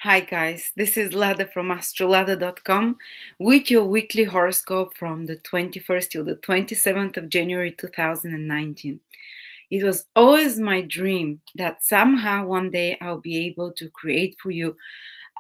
Hi guys, this is Lada from astrolada.com with your weekly horoscope from the 21st till the 27th of January 2019. It was always my dream that somehow one day I'll be able to create for you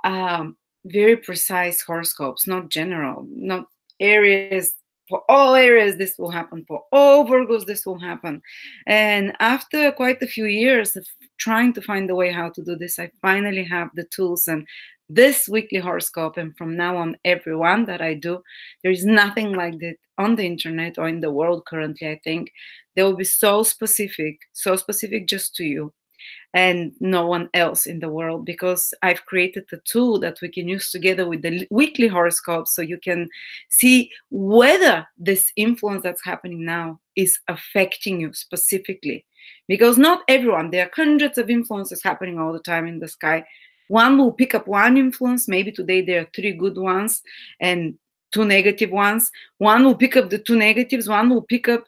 very precise horoscopes, not general, not areas. For all areas, this will happen. For all Virgos, this will happen. And after quite a few years of trying to find a way how to do this, I finally have the tools and this weekly horoscope. And from now on, everyone that I do, there is nothing like that on the internet or in the world currently. I think they will be so specific just to you and no one else in the world, because I've created a tool that we can use together with the weekly horoscope so you can see whether this influence that's happening now is affecting you specifically. Because not everyone, there are hundreds of influences happening all the time in the sky. One will pick up one influence, maybe today there are 3 good ones and 2 negative ones. One will pick up the 2 negatives, one will pick up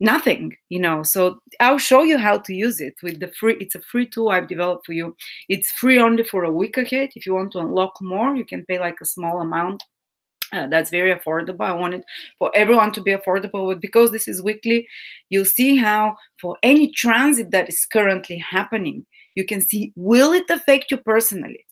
nothing, so I'll show you how to use it with the free. It's a free tool I've developed for you. It's free only for a week ahead. If you want to unlock more, you can pay like a small amount. That's very affordable. I want it for everyone to be affordable, but because this is weekly, you'll see how for any transit that is currently happening, you can see, will it affect you personally?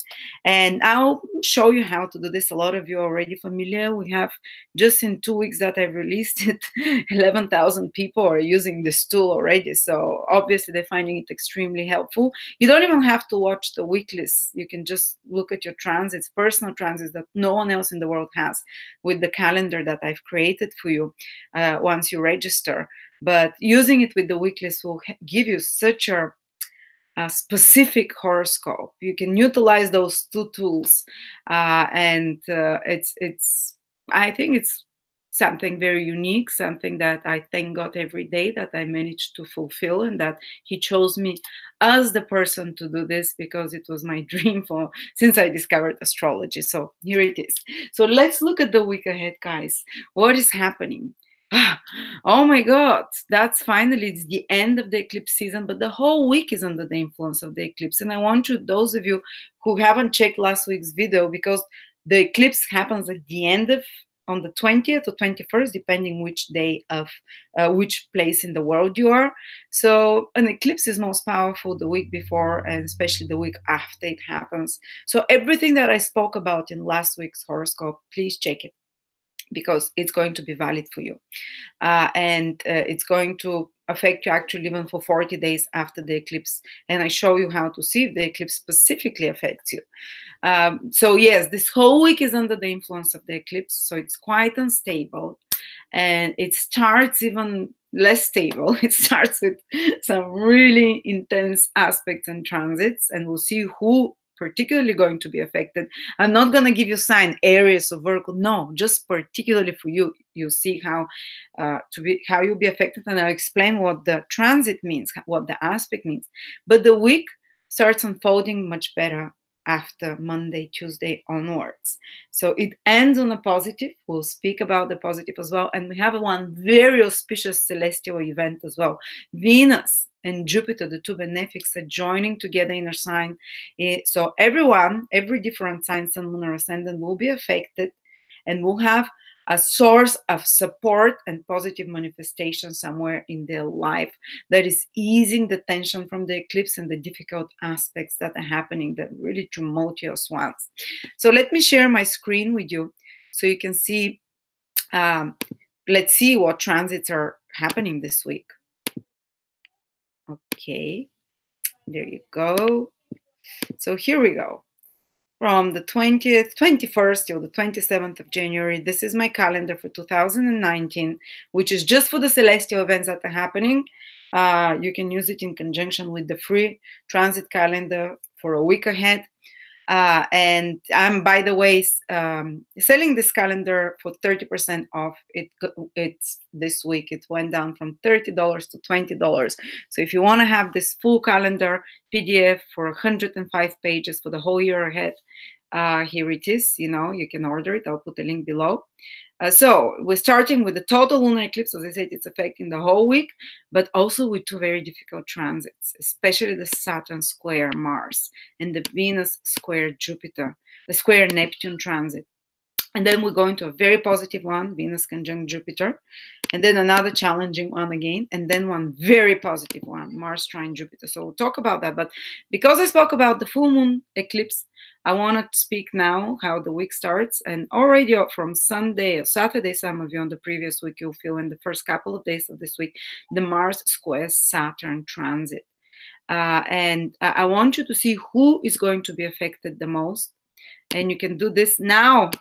And I'll show you how to do this. A lot of you are already familiar. We have, just in 2 weeks that I've released it, 11,000 people are using this tool already. So obviously they're finding it extremely helpful. You don't even have to watch the weeklies. You can just look at your transits, personal transits that no one else in the world has, with the calendar that I've created for you once you register. But using it with the weeklies will give you such a specific horoscope. You can utilize those 2 tools, and I think it's something very unique, something that I thank God every day that I managed to fulfill, and that He chose me as the person to do this, because it was my dream since I discovered astrology. So here it is. So let's look at the week ahead, guys. What is happening? Oh my God, it's the end of the eclipse season, but the whole week is under the influence of the eclipse. And I want you, those of you who haven't checked last week's video, because the eclipse happens at the end of, on the 20th or 21st, depending which day of which place in the world you are. So an eclipse is most powerful the week before, and especially the week after it happens. So everything that I spoke about in last week's horoscope, please check it, because it's going to be valid for you. And it's going to affect you actually even for 40 days after the eclipse. And I show you how to see if the eclipse specifically affects you. So yes, this whole week is under the influence of the eclipse. So it's quite unstable. And it starts even less stable. It starts with some really intense aspects and transits. And we'll see who particularly going to be affected. I'm not going to give you sign areas of Virgo. No, just particularly for you. You see how you'll be affected, and I'll explain what the transit means, what the aspect means. But the week starts unfolding much better after Monday, Tuesday onwards. So it ends on a positive. We'll speak about the positive as well. And we have one very auspicious celestial event as well. Venus and Jupiter, the 2 benefics, are joining together in a sign. So every different sign, sun, lunar, ascendant, will be affected, and will have a source of support and positive manifestation somewhere in their life that is easing the tension from the eclipse and the difficult aspects that are happening, the really tumultuous ones. So let me share my screen with you so you can see. Let's see what transits are happening this week. Okay, there you go. So here we go. From the 21st till the 27th of January, this is my calendar for 2019, which is just for the celestial events that are happening. You can use it in conjunction with the free transit calendar for a week ahead. And I'm, by the way, selling this calendar for 30% off. It's this week. It went down from $30 to $20. So if you want to have this full calendar PDF for 105 pages for the whole year ahead, here it is. You can order it. I'll put the link below. So we're starting with the total lunar eclipse. As I said, it's affecting the whole week, but also with two very difficult transits, especially the Saturn square Mars and the Venus square Jupiter, the square Neptune transit. And then we're going to a very positive one, Venus conjunct Jupiter, and then another challenging one again, and then one very positive one, Mars trine Jupiter. So we'll talk about that. But because I spoke about the full moon eclipse, I want to speak now how the week starts. And already from Sunday or Saturday, some of you on the previous week, you'll feel in the first couple of days of this week, the Mars square Saturn transit. And I want you to see who is going to be affected the most. And you can do this now.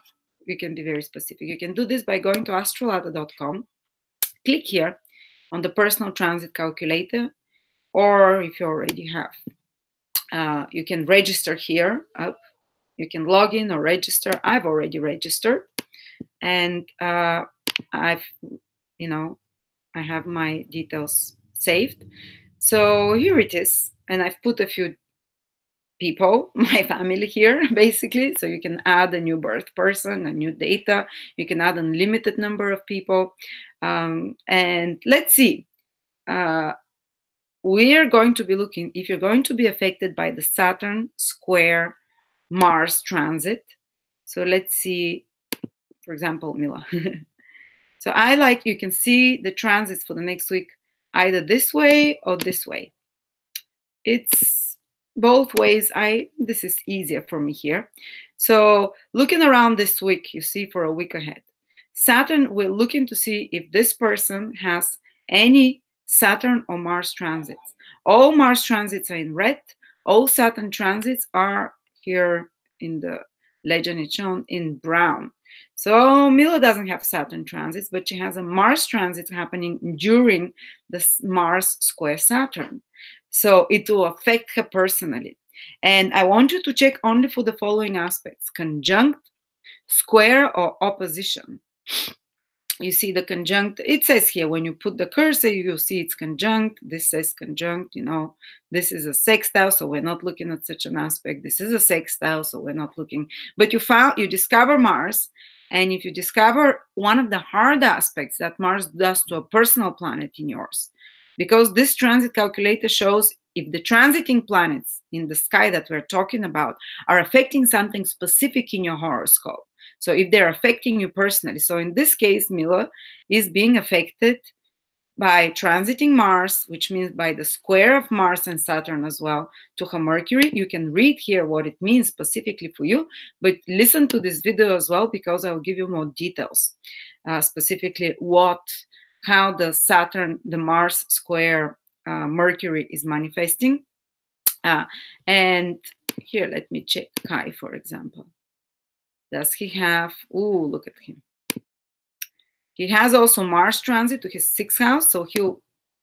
You can be very specific. You can do this by going to astrolada.com. Click here on the personal transit calculator, or if you already have, you can register here up. You can log in or register. I've already registered, and I have my details saved. So here it is, and I've put a few people, my family here, basically. So you can add a new birth person, a new data. You can add an unlimited number of people. And let's see. We are going to be looking, if you're going to be affected by the Saturn square Mars transit. So let's see, for example, Mila. So you can see the transits for the next week, either this way or this way. It's both ways. This is easier for me here. So looking around this week, you see for a week ahead, Saturn, we're looking to see if this person has any Saturn or Mars transits. All Mars transits are in red. All Saturn transits are here in the legend, it's shown in brown. So Mila doesn't have Saturn transits, but she has a Mars transit happening during the Mars square Saturn. So it will affect her personally. And I want you to check only for the following aspects: conjunct, square, or opposition. You see the conjunct, it says here, when you put the cursor, you'll see it's conjunct. This says conjunct, this is a sextile, so we're not looking at such an aspect. This is a sextile, so we're not looking. But you discover Mars, and if you discover one of the hard aspects that Mars does to a personal planet in yours, because this transit calculator shows if the transiting planets in the sky that we're talking about are affecting something specific in your horoscope. So if they're affecting you personally. So in this case, Mila is being affected by transiting Mars, which means by the square of Mars and Saturn as well to her Mercury. You can read here what it means specifically for you, but listen to this video as well, because I'll give you more details, specifically how the Mars square Mercury is manifesting. And here, let me check Kai, for example. Does he have, look at him. He has also Mars transit to his 6th house, so he'll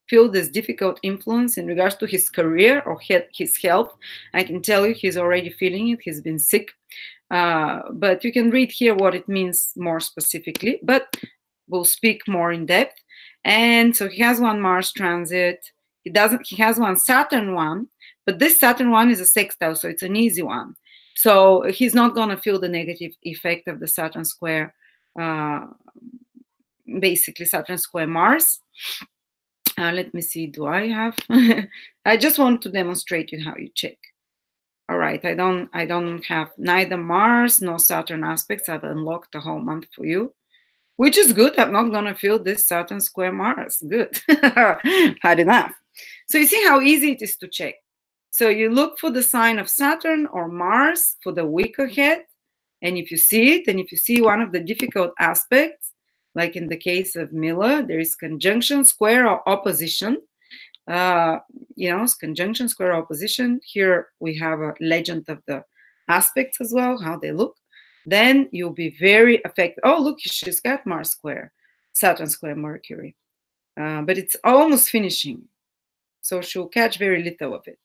feel this difficult influence in regards to his career or his health. I can tell you he's already feeling it. He's been sick. But you can read here what it means more specifically, but we'll speak more in depth. And so he has one Mars transit. He has one Saturn one, but this Saturn one is a sextile, so it's an easy one. So he's not going to feel the negative effect of the Saturn square, basically Saturn square Mars. Let me see, do I have? I just want to demonstrate you how you check. All right, I don't have neither Mars nor Saturn aspects. I've unlocked the whole month for you, which is good. I'm not going to feel this Saturn square Mars. Good. Had enough. So you see how easy it is to check. So you look for the sign of Saturn or Mars for the week ahead. And if you see it, and if you see one of the difficult aspects, like in the case of Mila, there is conjunction, square, or opposition. Conjunction, square, opposition. Here we have a legend of the aspects as well, how they look. Then you'll be very affected. Oh, look, she's got Mars square, Saturn square, Mercury. But it's almost finishing. So she'll catch very little of it.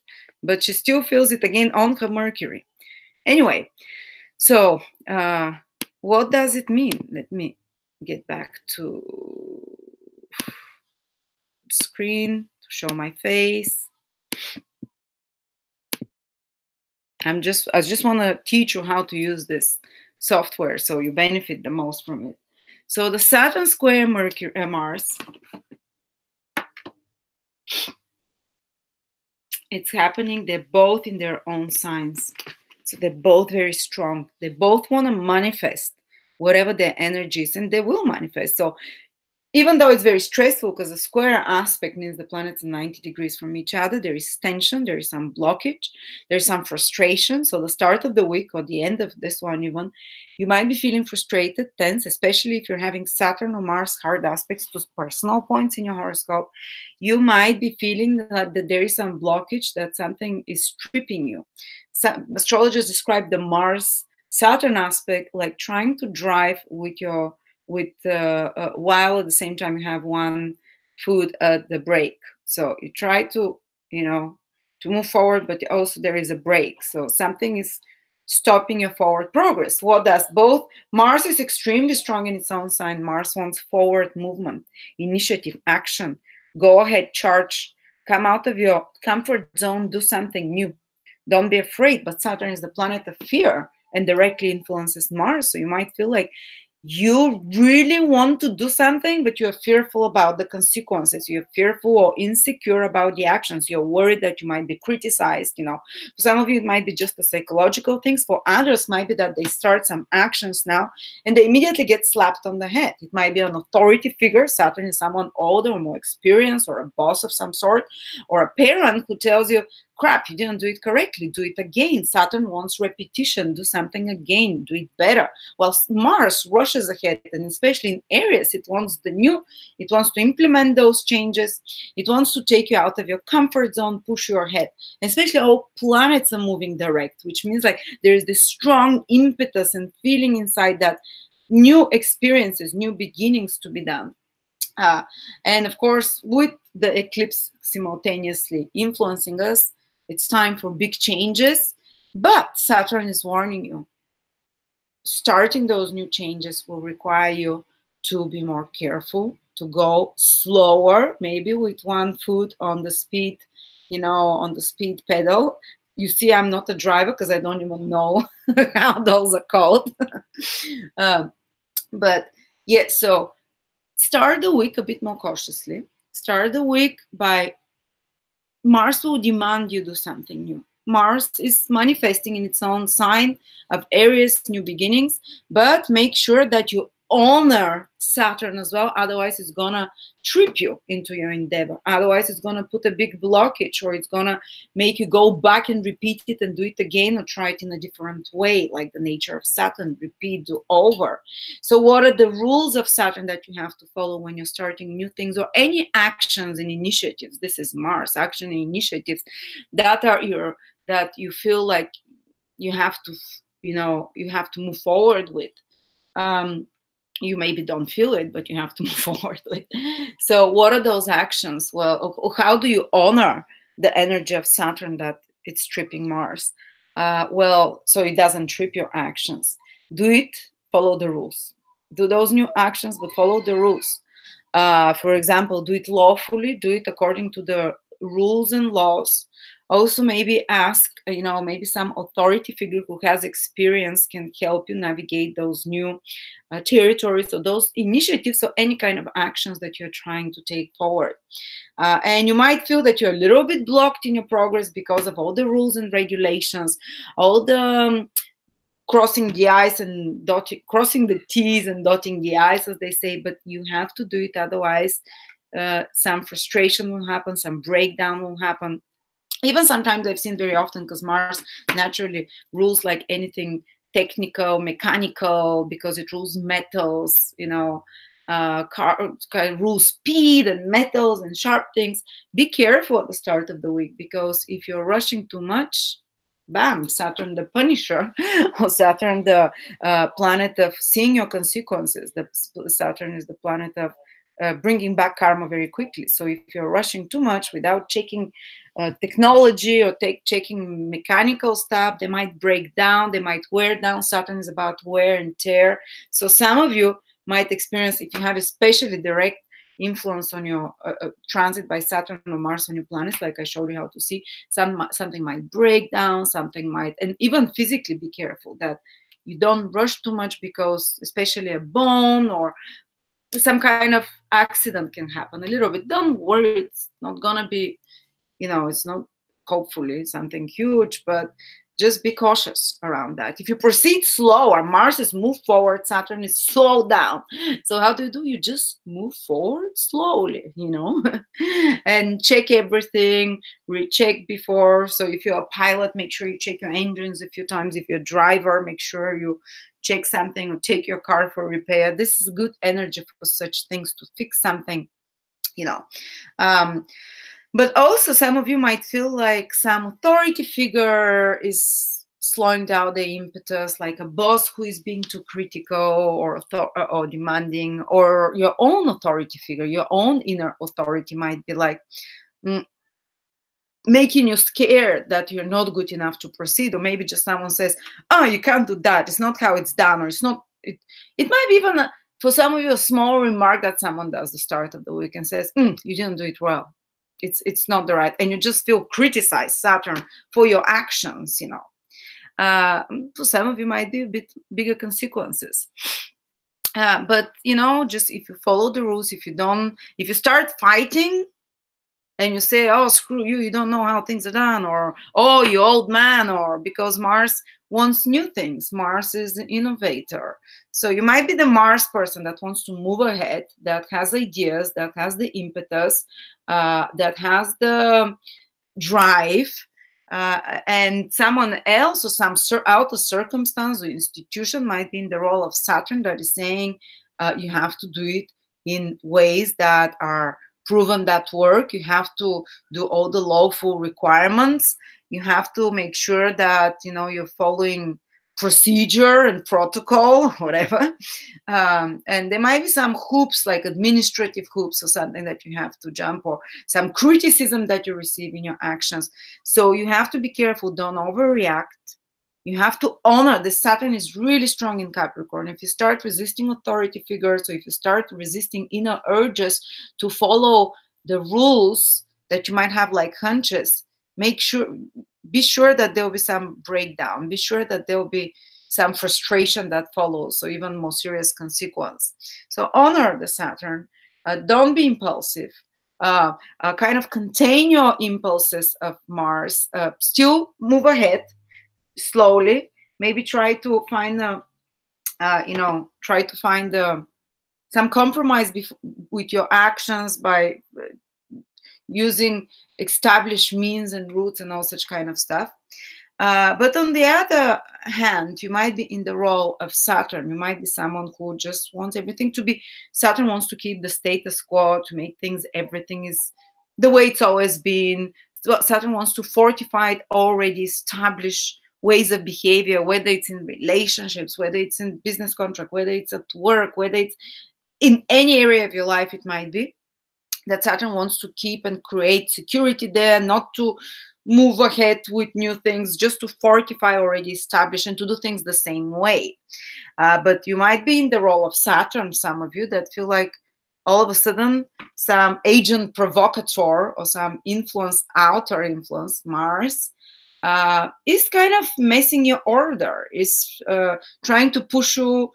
But she still feels it again on her Mercury. Anyway, so what does it mean? Let me get back to screen to show my face. I just want to teach you how to use this software so you benefit the most from it. So the Saturn square Mercury, Mars, it's happening. They're both in their own signs. So they're both very strong. They both want to manifest whatever their energy is, and they will manifest. So even though it's very stressful, because the square aspect means the planets are 90 degrees from each other, there is tension, there is some blockage, there's some frustration. So the start of the week or the end of this one even, you might be feeling frustrated, tense, especially if you're having Saturn or Mars hard aspects to personal points in your horoscope. You might be feeling that there is some blockage, that something is stripping you. Some astrologers describe the Mars Saturn aspect like trying to drive with your while at the same time you have one foot at the brake. So you try to, to move forward, but also there is a brake. So something is stopping your forward progress. What does both? Mars is extremely strong in its own sign. Mars wants forward movement, initiative, action. Go ahead, charge, come out of your comfort zone, do something new. Don't be afraid. But Saturn is the planet of fear and directly influences Mars. So you might feel like you really want to do something, but you're fearful about the consequences. You're fearful or insecure about the actions. You're worried that you might be criticized. For some of you, it might be just the psychological things. For others, might be that they start some actions now and they immediately get slapped on the head. It might be an authority figure. Saturn is someone older or more experienced, or a boss of some sort, or a parent who tells you, crap, you didn't do it correctly, do it again. Saturn wants repetition, do something again, do it better. While Mars rushes ahead, and especially in Aries, it wants the new, it wants to implement those changes, it wants to take you out of your comfort zone, push you ahead. And especially all planets are moving direct, which means like there is this strong impetus and feeling inside that new experiences, new beginnings to be done. And of course, with the eclipse simultaneously influencing us, it's time for big changes. But Saturn is warning you. Starting those new changes will require you to be more careful, to go slower, maybe with one foot on the speed, on the speed pedal. You see, I'm not a driver because I don't even know how those are called. But yeah, so start the week a bit more cautiously. Start the week by Mars will demand you do something new. Mars is manifesting in its own sign of Aries, new beginnings, but make sure that you honor Saturn as well. Otherwise, it's gonna trip you into your endeavor. Otherwise, it's gonna put a big blockage, or it's gonna make you go back and repeat it and do it again, or try it in a different way, like the nature of Saturn, repeat, do over. So what are the rules of Saturn that you have to follow when you're starting new things or any actions and initiatives? This is Mars, action and initiatives that are that you feel like you have to, you have to move forward with. You maybe don't feel it, but you have to move forward with. So what are those actions? Well, how do you honor the energy of Saturn that it's tripping Mars? Well, so it doesn't trip your actions. Do it, follow the rules. Do those new actions, but follow the rules. For example, do it lawfully, do it according to the rules and laws. Also, maybe ask, maybe some authority figure who has experience can help you navigate those new territories or those initiatives or any kind of actions that you're trying to take forward. And you might feel that you're a little bit blocked in your progress because of all the rules and regulations, all the crossing the I's and crossing the T's and dotting the I's, as they say, but you have to do it. Otherwise, some frustration will happen, some breakdown will happen. Even sometimes I've seen very often, because Mars naturally rules like anything technical, mechanical, because it rules metals, rules speed and metals and sharp things. Be careful at the start of the week, because if you're rushing too much, bam, Saturn the Punisher, or Saturn the planet of seeing your consequences. Saturn is the planet of bringing back karma very quickly. So if you're rushing too much without checking technology or checking mechanical stuff, they might break down, they might wear down. Saturn is about wear and tear. So some of you might experience, if you have especially direct influence on your transit by Saturn or Mars on your planets, like I showed you how to see, something might break down, something might, and even physically be careful that You don't rush too much, because especially a bone or some kind of accident can happen a little bit. Don't worry, it's not gonna be, it's not hopefully something huge, but just be cautious around that. If you proceed slower, Mars is move forward, Saturn is slow down. So how do? You just move forward slowly, and check everything, recheck before. So if you're a pilot, make sure you check your engines a few times. If you're a driver, make sure you check something or take your car for repair. This is good energy for such things, to fix something, But also, some of you might feel like some authority figure is slowing down the impetus, like a boss who is being too critical or demanding, or your own authority figure, your own inner authority might be like making you scared that you're not good enough to proceed. Or maybe just someone says, oh, you can't do that, it's not how it's done, or it's not, it might be even for some of you a small remark that someone does the start of the week and says, you didn't do it well, it's not the right, and you just feel criticized, Saturn, for your actions. For some of you might be a bit bigger consequences, but just if you follow the rules, if you start fighting and you say, oh, screw you, you don't know how things are done, or oh, you old man, or because Mars wants new things. Mars is an innovator. So you might be the Mars person that wants to move ahead, that has ideas, that has the impetus, that has the drive, and someone else or some outer circumstance or institution might be in the role of Saturn that is saying you have to do it in ways that are proven that work. You have to do all the lawful requirements. You have to make sure that you're following procedure and protocol, whatever. And there might be some hoops, like administrative hoops or something that you have to jump, or some criticism that you receive in your actions. So you have to be careful. Don't overreact. You have to honor. The Saturn is really strong in Capricorn. If you start resisting authority figures, or if you start resisting inner urges to follow the rules that you might have, like hunches, be sure that there will be some breakdown. Be sure that there will be some frustration that follows, so even more serious consequence. So honor the Saturn. Don't be impulsive. Kind of contain your impulses of Mars. Still move ahead slowly. Maybe try to find some compromise with your actions by using established means and routes and all such kind of stuff. But on the other hand, you might be in the role of Saturn. You might be someone who just wants everything to be, Saturn wants to keep the status quo, to make everything is the way it's always been. Saturn wants to fortify already established ways of behavior, whether it's in relationships, whether it's in business contract, whether it's at work, whether it's in any area of your life. It might be that Saturn wants to keep and create security there, not to move ahead with new things, just to fortify already established and to do things the same way. But you might be in the role of Saturn, some of you, that feel like all of a sudden some agent provocateur or some outer influence, Mars, is kind of messing your order, is trying to push you,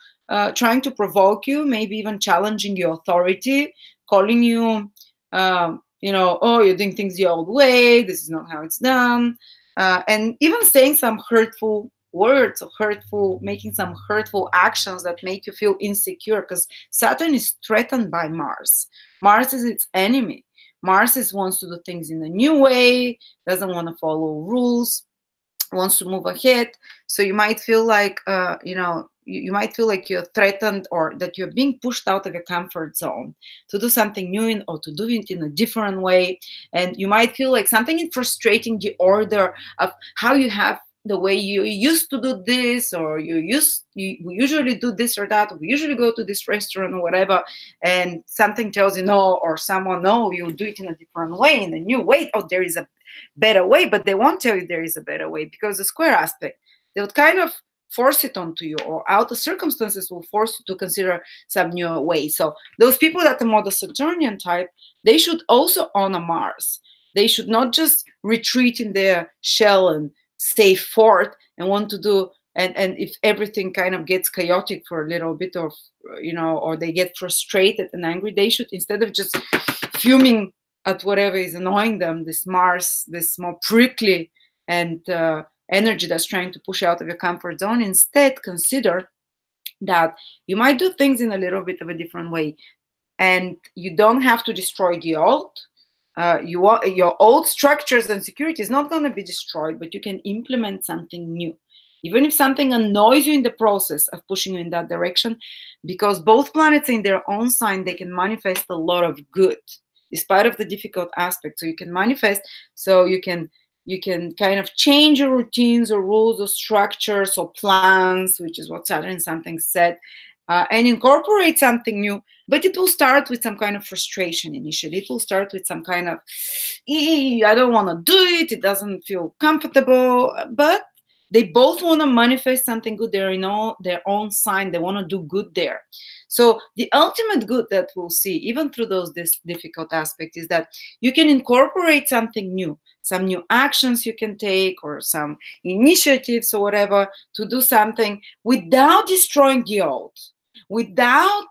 trying to provoke you, maybe even challenging your authority, calling you, oh, you're doing things the old way, this is not how it's done, and even saying some hurtful words or making some hurtful actions that make you feel insecure, because Saturn is threatened by Mars. Mars is its enemy. Mars wants to do things in a new way, doesn't want to follow rules, wants to move ahead. So you might feel like, you might feel like you're threatened, or that you're being pushed out of your comfort zone to do something new or to do it in a different way. And you might feel like something is frustrating the order of how you have the way you used to do this, or we usually do this or that, or we usually go to this restaurant or whatever, and something tells you no, or someone, no, you do it in a different way, in a new way. Oh, there is a better way, but they won't tell you there is a better way, because the square aspect, they would kind of force it onto you, or outer circumstances will force you to consider some new way. So those people that are more the Saturnian type, they should also honor Mars. They should not just retreat in their shell and stay fort and want to do and if everything kind of gets chaotic for a little bit, or or they get frustrated and angry, they should, instead of just fuming at whatever is annoying them, this Mars, this more prickly and energy that's trying to push you out of your comfort zone, instead consider that you might do things in a little bit of a different way, and you don't have to destroy the old. Your old structures and security is not going to be destroyed, but you can implement something new, even if something annoys you in the process of pushing you in that direction, because both planets in their own sign, they can manifest a lot of good despite of the difficult aspect. So you can manifest, so you can kind of change your routines or rules or structures or plans, which is what Saturn something said, and incorporate something new. But it will start with some kind of frustration initially. It will start with some kind of, I don't want to do it, it doesn't feel comfortable. But they both want to manifest something good. They're in all their own sign. They want to do good there. So the ultimate good that we'll see, even through this difficult aspect, is that you can incorporate something new, some new actions you can take, or some initiatives or whatever, to do something without destroying the old, without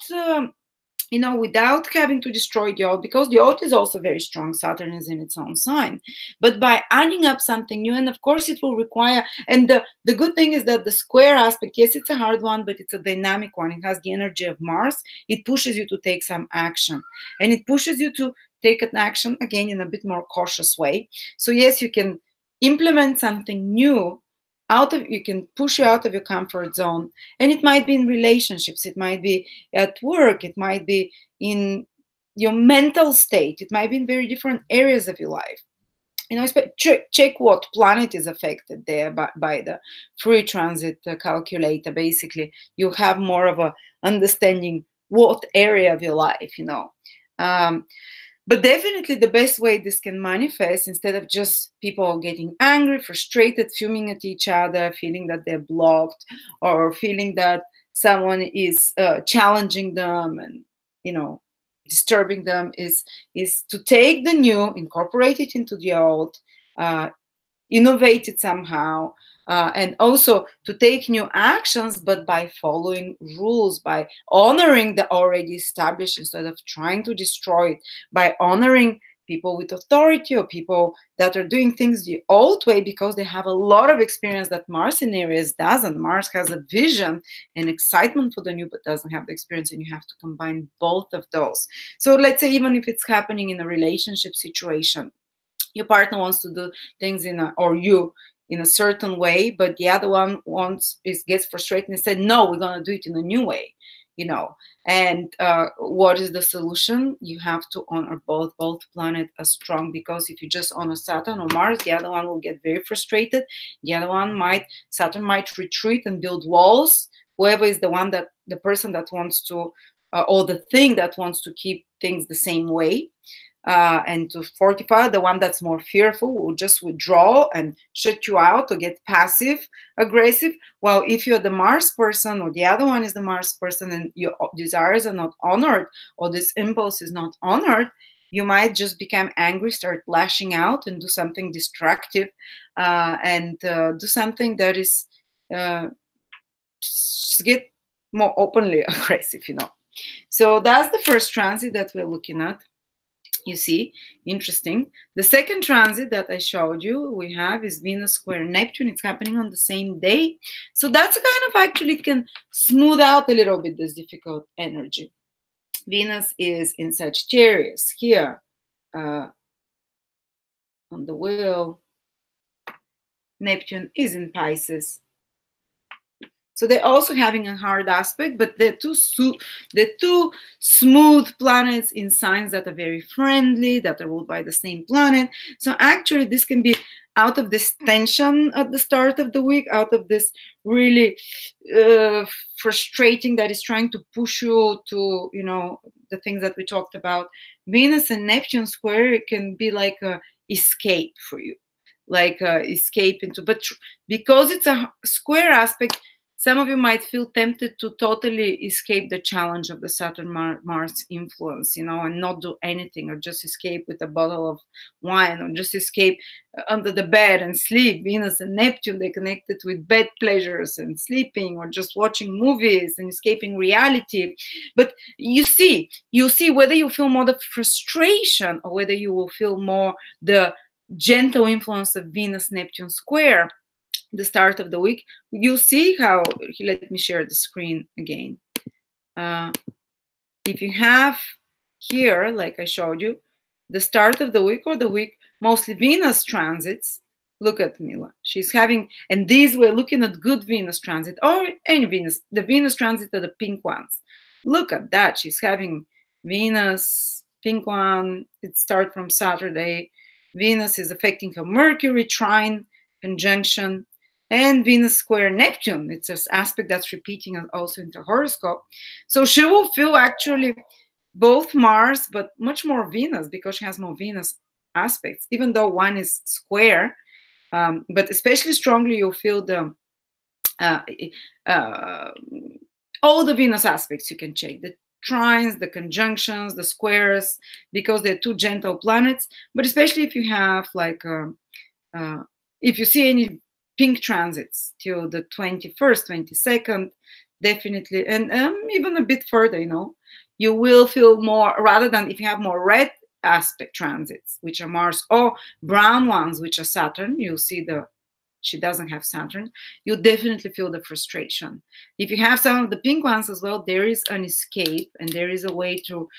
without having to destroy the old, because the old is also very strong. Saturn is in its own sign, but by adding up something new. And of course it will require, and the good thing is that the square aspect, yes, it's a hard one, but it's a dynamic one. It has the energy of Mars. It pushes you to take some action, and it pushes you to take an action again in a bit more cautious way. So yes, you can implement something new, you can push you out of your comfort zone. And it might be in relationships, it might be at work, it might be in your mental state, it might be in very different areas of your life. Check what planet is affected there by the free transit calculator. Basically, you have more of a understanding what area of your life, but definitely the best way this can manifest, instead of just people getting angry, frustrated, fuming at each other, feeling that they're blocked, or feeling that someone is challenging them and, disturbing them, is to take the new, incorporate it into the old, innovate it somehow, and also to take new actions, but by following rules, by honoring the already established instead of trying to destroy it, by honoring people with authority or people that are doing things the old way, because they have a lot of experience that Mars in Aries doesn't. Mars has a vision and excitement for the new, but doesn't have the experience, and you have to combine both of those. So let's say even if it's happening in a relationship situation, your partner wants to do things in a certain way, but the other one gets frustrated and said, no, we're going to do it in a new way, and what is the solution? You have to honor both planets as strong, because if you just honor Saturn or Mars, the other one will get very frustrated. The other one Saturn might retreat and build walls. Whoever is the person that wants to, or the thing that wants to keep things the same way, and to fortify, the one that's more fearful will just withdraw and shut you out or get passive aggressive. Well, if you're the Mars person, or the other one is the Mars person, and your desires are not honored, or this impulse is not honored, you might just become angry, start lashing out, and do something destructive, and do something that is just get more openly aggressive, So that's the first transit that we're looking at. You see, interesting. The second transit that I showed you, we have is Venus square Neptune. It's happening on the same day. So that's kind of actually can smooth out a little bit this difficult energy. Venus is in Sagittarius here on the wheel. Neptune is in Pisces. So they're also having a hard aspect, but they're two smooth planets in signs that are very friendly, that are ruled by the same planet. So actually this can be out of this tension at the start of the week, out of this really frustrating that is trying to push you to, the things that we talked about. Venus and Neptune square, it can be like a escape for you, like escape into, but because it's a square aspect, Some of you might feel tempted to totally escape the challenge of the Saturn-Mars influence, you know, and not do anything, or just escape with a bottle of wine, or just escape under the bed and sleep. Venus and Neptune, they connected with bed pleasures and sleeping, or just watching movies and escaping reality. But you see whether you feel more the frustration, or whether you will feel more the gentle influence of Venus-Neptune square the start of the week. You see how, let me share the screen again. If you have here, like I showed you, the start of the week, or the week, mostly Venus transits. Look at Mila. She's having, and these we're looking at good Venus transit, or any Venus. The Venus transit are the pink ones. Look at that. She's having Venus, pink one. It starts from Saturday. Venus is affecting her Mercury trine conjunction, and Venus square Neptune. It's an aspect that's repeating also into horoscope. So she will feel actually both Mars, but much more Venus, because she has more Venus aspects, even though one is square. But especially strongly, you'll feel the all the Venus aspects. You can check the trines, the conjunctions, the squares, because they're two gentle planets. But especially if you have like, if you see any pink transits till the 21st, 22nd, definitely, and even a bit further, you know, you will feel more, rather than if you have more red aspect transits, which are Mars, or brown ones, which are Saturn, you'll see she doesn't have Saturn, you definitely feel the frustration. If you have some of the pink ones as well, there is an escape, and there is a way to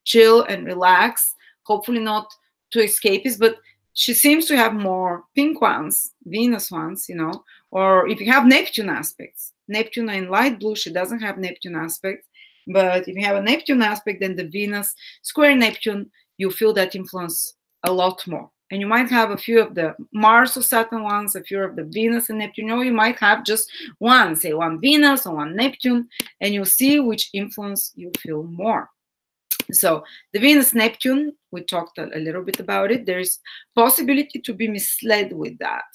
chill and relax, hopefully not to escapists, but she seems to have more pink ones, Venus ones, you know, or if you have Neptune aspects, Neptune in light blue, she doesn't have Neptune aspects, but if you have a Neptune aspect, then the Venus square Neptune, you feel that influence a lot more. And you might have a few of the Mars or Saturn ones, a few of the Venus and Neptune, or you might have just one, say one Venus or one Neptune, and you'll see which influence you feel more. So the Venus-Neptune, we talked a little bit about it. There's possibility to be misled with that.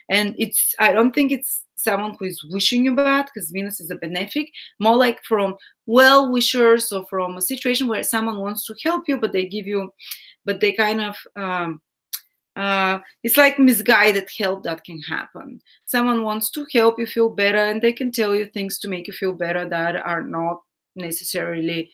And I don't think it's someone who is wishing you bad, because Venus is a benefic, more like from well-wishers, or from a situation where someone wants to help you, but they kind of, it's like misguided help that can happen. Someone wants to help you feel better, and they can tell you things to make you feel better that are not necessarily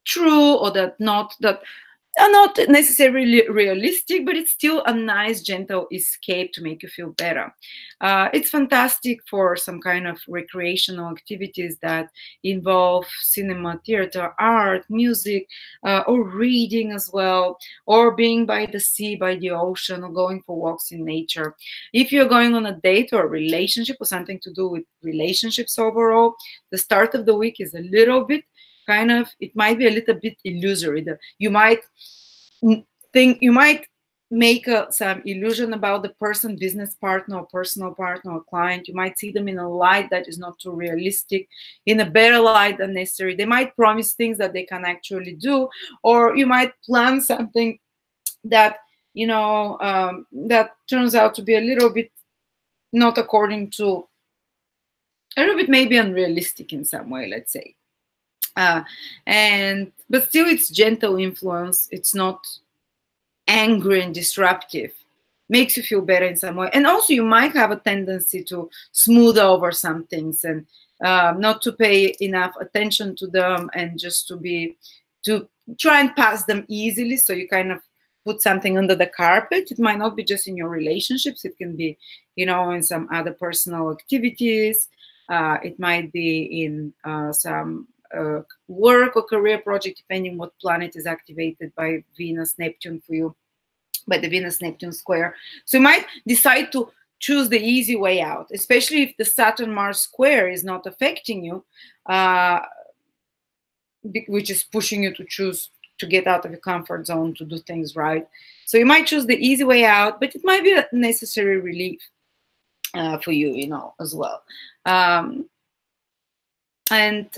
true, or that are not necessarily realistic, but it's still a nice, gentle escape to make you feel better. It's fantastic for some kind of recreational activities that involve cinema, theater, art, music, or reading as well, or being by the sea, by the ocean, or going for walks in nature. If you're going on a date or a relationship, or something to do with relationships overall, the start of the week is a little bit kind of, it might be a little bit illusory. You might make some illusion about the person, business partner, or personal partner, or client. You might see them in a light that is not too realistic, in a better light than necessary. They might promise things that they can actually do, or you might plan something that, you know, that turns out to be a little bit not according to, a little bit maybe unrealistic in some way, let's say. But still, it's gentle influence. It's not angry and disruptive. Makes you feel better in some way. And also, you might have a tendency to smooth over some things, and not to pay enough attention to them, and just to try and pass them easily. So you kind of put something under the carpet. It might not be just in your relationships. It can be, you know, in some other personal activities. It might be in some work or career project, depending what planet is activated by Venus Neptune for you, by the Venus Neptune square. So you might decide to choose the easy way out, especially if the Saturn Mars square is not affecting you, which is pushing you to choose to get out of your comfort zone, to do things right. So you might choose the easy way out, but it might be a necessary relief for you, you know, as well. And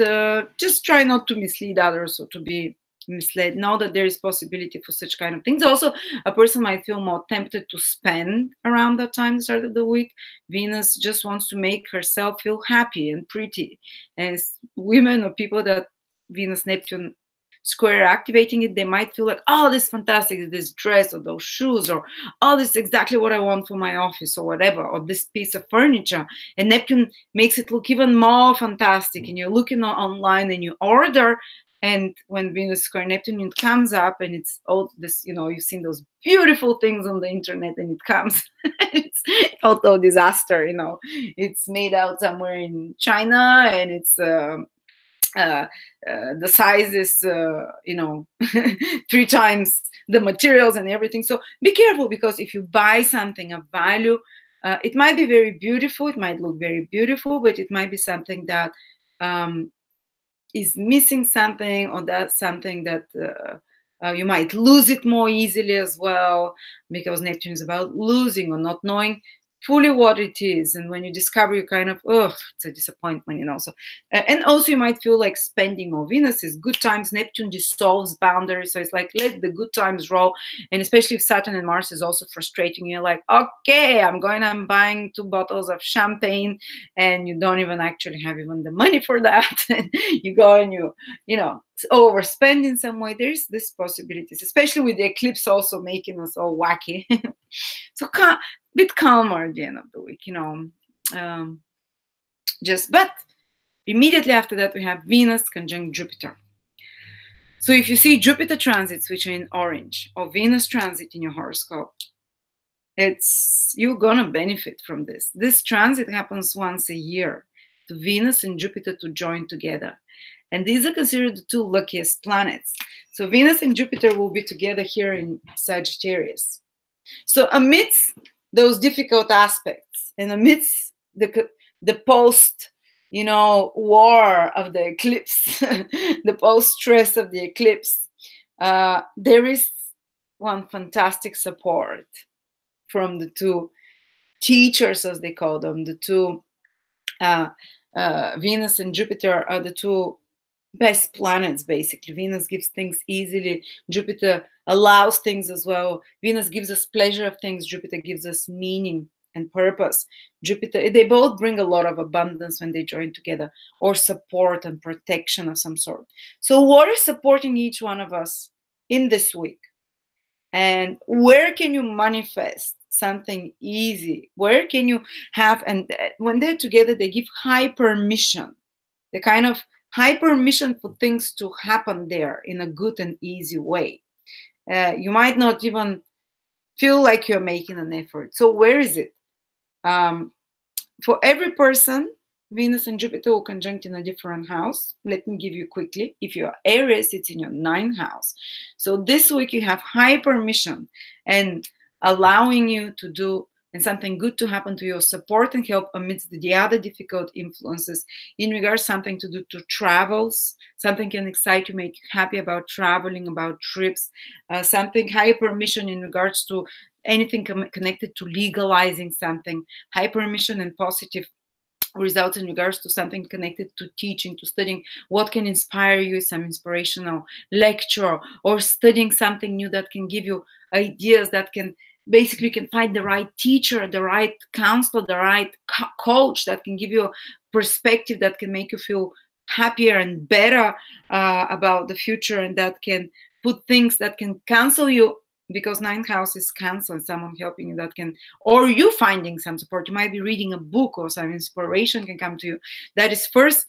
just try not to mislead others, or to be misled. Know that there is possibility for such kind of things. Also, a person might feel more tempted to spend around that time, the start of the week. Venus just wants to make herself feel happy and pretty. And women or people that Venus Neptune square activating it, they might feel like, oh, this is fantastic, this dress or those shoes, or oh, this is exactly what I want for my office or whatever, or this piece of furniture. And Neptune makes it look even more fantastic. And you're looking online and you order, and when Venus square Neptune, it comes up and it's all this, you know, you've seen those beautiful things on the internet and it comes, it's total disaster, you know. It's made out somewhere in China and it's the size is, you know, 3 times the materials and everything. So be careful, because if you buy something of value, it might be very beautiful, it might look very beautiful, but it might be something that is missing something, or that's something that you might lose it more easily as well, because Neptune is about losing or not knowing fully what it is. And when you discover, you kind of, oh, it's a disappointment, you know. So and also you might feel like spending more. Venus is good times. Neptune dissolves boundaries, so it's like, let the good times roll. And especially if Saturn and Mars is also frustrating, you're like, okay, I'm buying 2 bottles of champagne, and you don't even actually have even the money for that. And you go and you know, overspend in some way. There's this possibilities, especially with the eclipse also making us all wacky. So bit calmer at the end of the week, you know. But immediately after that, we have Venus conjunct Jupiter. So if you see Jupiter transits, which are in orange, or Venus transit in your horoscope, you're gonna benefit from this. This transit happens once a year, to Venus and Jupiter to join together. And these are considered the 2 luckiest planets. So Venus and Jupiter will be together here in Sagittarius. So amidst those difficult aspects, and amidst the post, you know, war of the eclipse, the post stress of the eclipse, there is one fantastic support from the 2 teachers, as they call them. The 2 Venus and Jupiter are the 2 best planets, basically. Venus gives things easily, Jupiter allows things as well. Venus gives us pleasure of things, Jupiter gives us meaning and purpose. Jupiter, they both bring a lot of abundance when they join together, or support and protection of some sort. So what is supporting each one of us in this week? And where can you manifest something easy? Where can you have, and when they're together, they give high permission, the kind of high permission for things to happen there in a good and easy way. You might not even feel like you're making an effort. So where is it? For every person, Venus and Jupiter will conjunct in a different house. Let me give you quickly. If you're Aries, it's in your 9th house. So this week you have high permission and allowing you to do and something good to happen to your support and help amidst the other difficult influences in regards something to do to travels. Something can excite you, make you happy about traveling, about trips, something high permission in regards to anything connected to legalizing something, high permission and positive results in regards to something connected to teaching, to studying, what can inspire you, some inspirational lecture, or studying something new that can give you ideas, that can basically, you can find the right teacher, the right counselor, the right coach that can give you a perspective that can make you feel happier and better about the future, and that can put things that can cancel you, because 9th house is cancel, someone helping you that can, or you finding some support. You might be reading a book, or some inspiration can come to you. That is first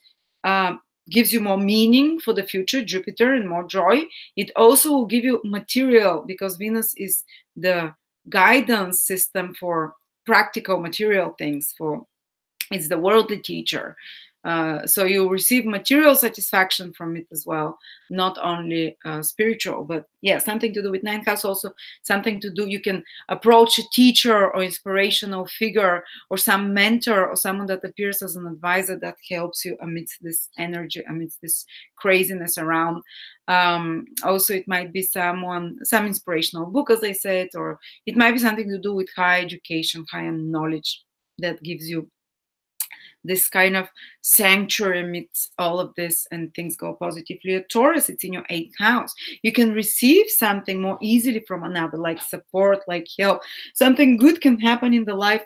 gives you more meaning for the future, Jupiter, and more joy. It also will give you material, because Venus is the guidance system for practical material things. It's the worldly teacher. So you receive material satisfaction from it as well, not only spiritual, but yeah, something to do with 9th house, also something to do, you can approach a teacher or inspirational figure or some mentor or someone that appears as an advisor that helps you amidst this energy, amidst this craziness around. Also, it might be some inspirational book, as I said, or it might be something to do with high education, high knowledge that gives you this kind of sanctuary amidst all of this, and things go positively. A Taurus, it's in your 8th house. You can receive something more easily from another, like support, like help. Something good can happen in the life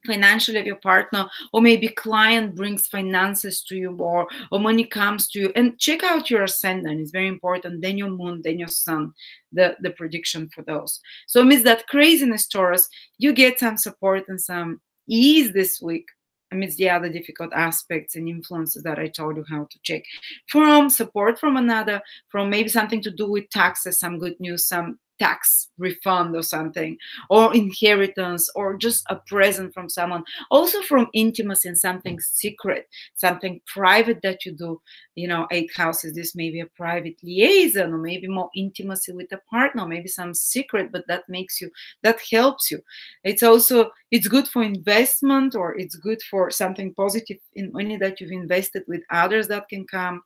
financially of your partner, or maybe client brings finances to you, or money comes to you. And check out your ascendant, it's very important, then your moon, then your sun, the prediction for those. So amidst that craziness, Taurus, you get some support and some ease this week amidst the other difficult aspects and influences that I told you how to check. From support from another, from maybe something to do with taxes, some good news, some tax refund or something, or inheritance, or just a present from someone. Also from intimacy and something secret, something private that you do. You know, 8th house is this, maybe a private liaison, or maybe more intimacy with a partner, maybe some secret, but that makes you, that helps you. It's also, it's good for investment, or it's good for something positive in money that you've invested with others that can come,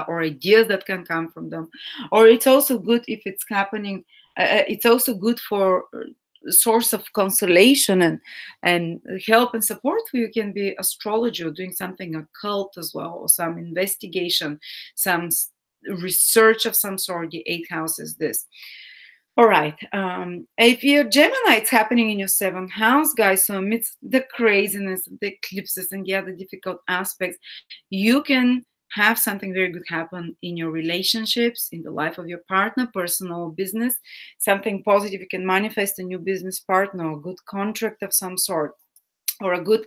or ideas that can come from them. Or it's also good if it's happening, it's also good for source of consolation and help and support. You can be astrology, or doing something occult as well, or some investigation, some research of some sort. The 8th house is this. All right. If you're Gemini, it's happening in your 7th house, guys. So amidst the craziness of the eclipses and the other difficult aspects, you can have something very good happen in your relationships, in the life of your partner, personal business, something positive. You can manifest a new business partner, a good contract of some sort, or a good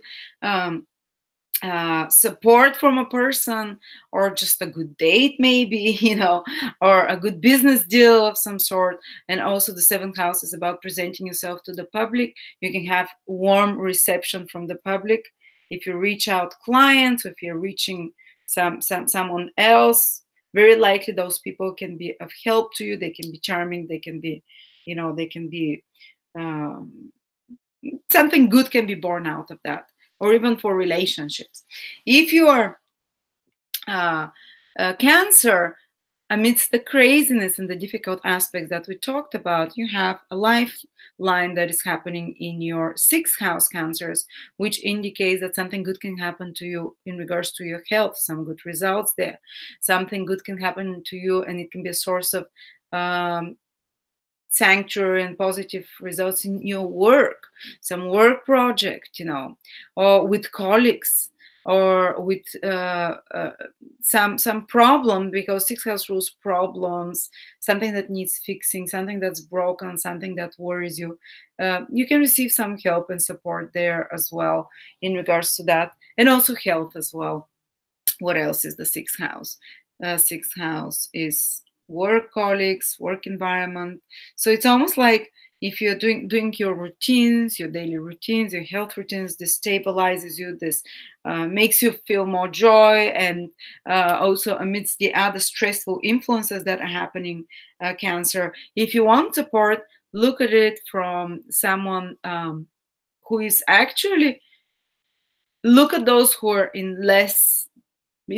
support from a person, or just a good date maybe, you know, or a good business deal of some sort. And also the 7th house is about presenting yourself to the public. You can have warm reception from the public if you reach out clients, if you're reaching someone else. Very likely those people can be of help to you. They can be charming, they can be, you know, they can be something good can be born out of that. Or even for relationships. If you are Cancer, amidst the craziness and the difficult aspects that we talked about, you have a lifeline that is happening in your 6th house, Cancers, which indicates that something good can happen to you in regards to your health, some good results there. Something good can happen to you, and it can be a source of sanctuary and positive results in your work, some work project, you know, or with colleagues, or with some problem, because 6th house rules problems, something that needs fixing, something that's broken, something that worries you. You can receive some help and support there as well in regards to that, and also health as well. What else is the 6th house? 6th house is work, colleagues, work environment. So it's almost like if you're doing your routines, your daily routines, your health routines, this stabilizes you, this makes you feel more joy, and also amidst the other stressful influences that are happening, Cancer. If you want support, look at it from someone who is actually, look at those who are in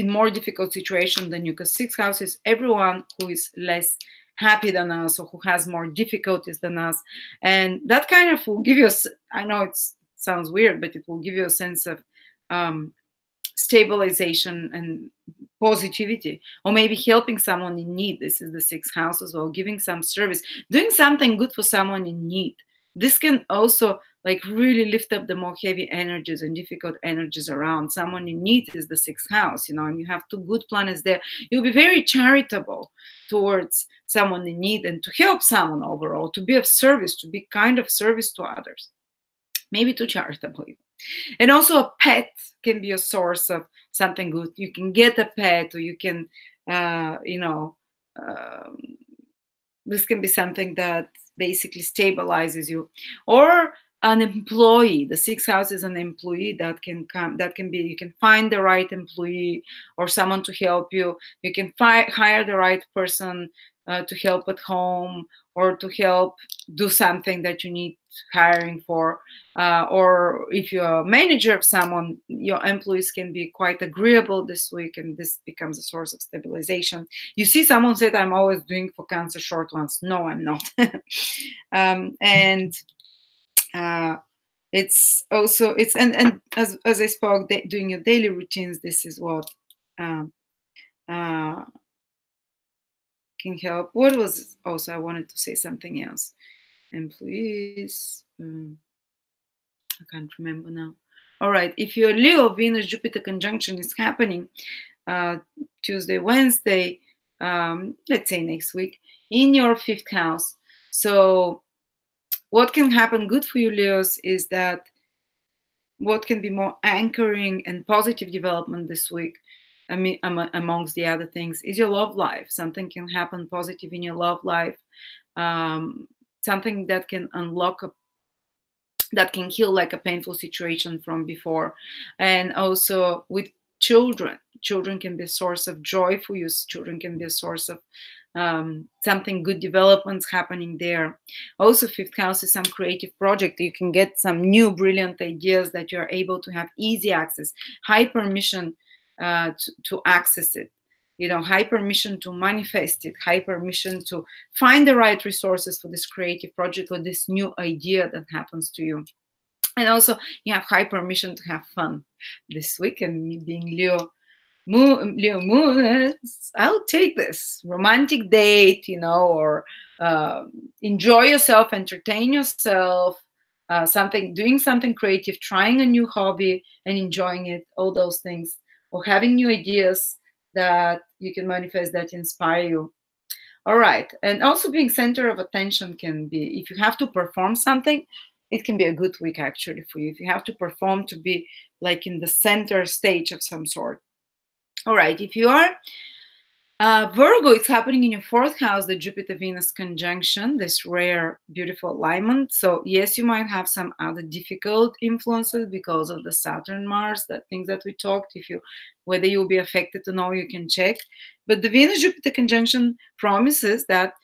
more difficult situation than you, because 6th house is everyone who is less happy than us, or who has more difficulties than us. And that kind of will give you I know it sounds weird, but it will give you a sense of stabilization and positivity, or maybe helping someone in need. This is the 6th house as well, giving some service, doing something good for someone in need. This can also like really lift up the more heavy energies and difficult energies around. Someone in need is the 6th house, you know, and you have 2 good planets there. You'll be very charitable towards someone in need, and to help someone overall, to be of service, to be kind of service to others, maybe too charitable. And also a pet can be a source of something good. You can get a pet, or you can, you know, this can be something that basically stabilizes you. Or an employee. The 6th house is an employee that can come, that can be, you can find the right employee, or someone to help you. You can hire the right person to help at home, or to help do something that you need hiring for. Or if you're a manager of someone, your employees can be quite agreeable this week, and this becomes a source of stabilization. You see, someone said, I'm always doing for Cancer short ones. No, I'm not. It's also, it's, and as I spoke, doing your daily routines, this is what um, uh, can help. What was also, I wanted to say something else. Employees, I can't remember now. All right, if your Leo, Venus, Jupiter conjunction is happening Tuesday, Wednesday, let's say next week, in your 5th house. So what can happen good for you, Leos, is that what can be more anchoring and positive development this week, I mean, amongst the other things, is your love life. Something can happen positive in your love life, something that can unlock that can heal like a painful situation from before. And also with children can be a source of joy for you. Children can be a source of something good developments happening there. Also, 5th house is some creative project. You can get some new brilliant ideas that you're able to have easy access, high permission to access it, high permission to manifest it, high permission to find the right resources for this creative project or this new idea that happens to you. And also you have high permission to have fun this week. And me being Leo moon, I'll take this romantic date, or enjoy yourself, entertain yourself, doing something creative, trying a new hobby and enjoying it, all those things, or having new ideas that you can manifest that inspire you. All right. And also being center of attention can be, if you have to perform something, it can be a good week actually for you. If you have to perform, to be like in the center stage of some sort. All right. If you are Virgo, it's happening in your 4th house, the Jupiter-Venus conjunction, this rare, beautiful alignment. So yes, you might have some other difficult influences because of the Saturn-Mars, that things that we talked. Whether you'll be affected or no, you can check. But the Venus-Jupiter conjunction promises that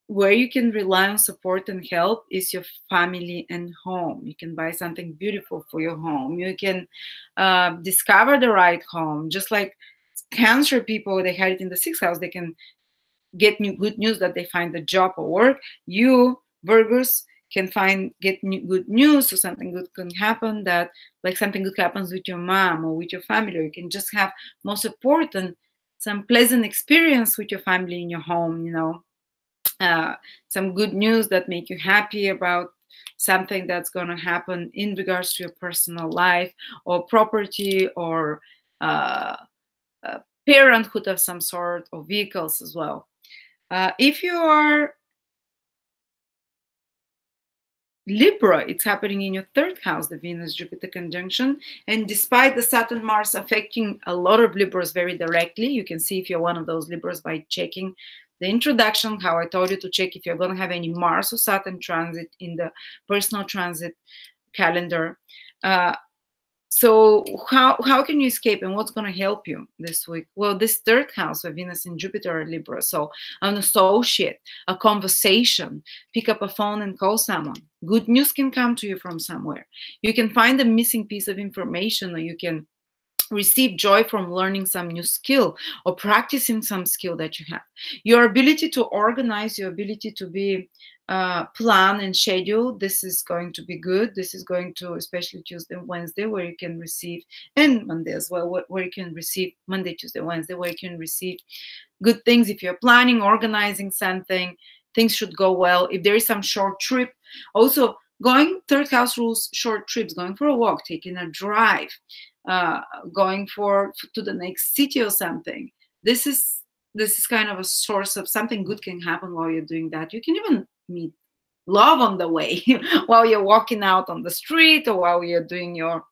where you can rely on support and help is your family and home. You can buy something beautiful for your home. You can discover the right home, just like Cancer people, they had it in the 6th house, they can get good news that they find a job or work. You Virgos can get good news, so something good can happen, that like something good happens with your mom or with your family, or you can just have more support and some pleasant experience with your family in your home, some good news that make you happy about something that's going to happen in regards to your personal life or property or parenthood of some sort, or vehicles as well. If you are Libra, it's happening in your 3rd house, the Venus-Jupiter conjunction. And despite the Saturn-Mars affecting a lot of Libras very directly, you can see if you're one of those Libras by checking the introduction, how I told you to check if you're going to have any Mars or Saturn transit in the personal transit calendar. So how can you escape, and what's going to help you this week? Well, this 3rd house where Venus and Jupiter are Libra. So an associate, a conversation, pick up a phone and call someone. Good news can come to you from somewhere. You can find a missing piece of information, or you can receive joy from learning some new skill or practicing some skill that you have. Your ability to organize, your ability to be plan and schedule, this is going to be good. This is going to, especially Tuesday and Wednesday, where you can receive, and Monday as well, where you can receive, Monday, Tuesday, Wednesday, where you can receive good things. If you're planning, organizing something, things should go well. If there is some short trip, also going, 3rd house rules short trips, going for a walk, taking a drive, going to the next city or something. This is kind of a source of something good can happen while you're doing that. You can even meet love on the way while you're walking out on the street or while you're doing your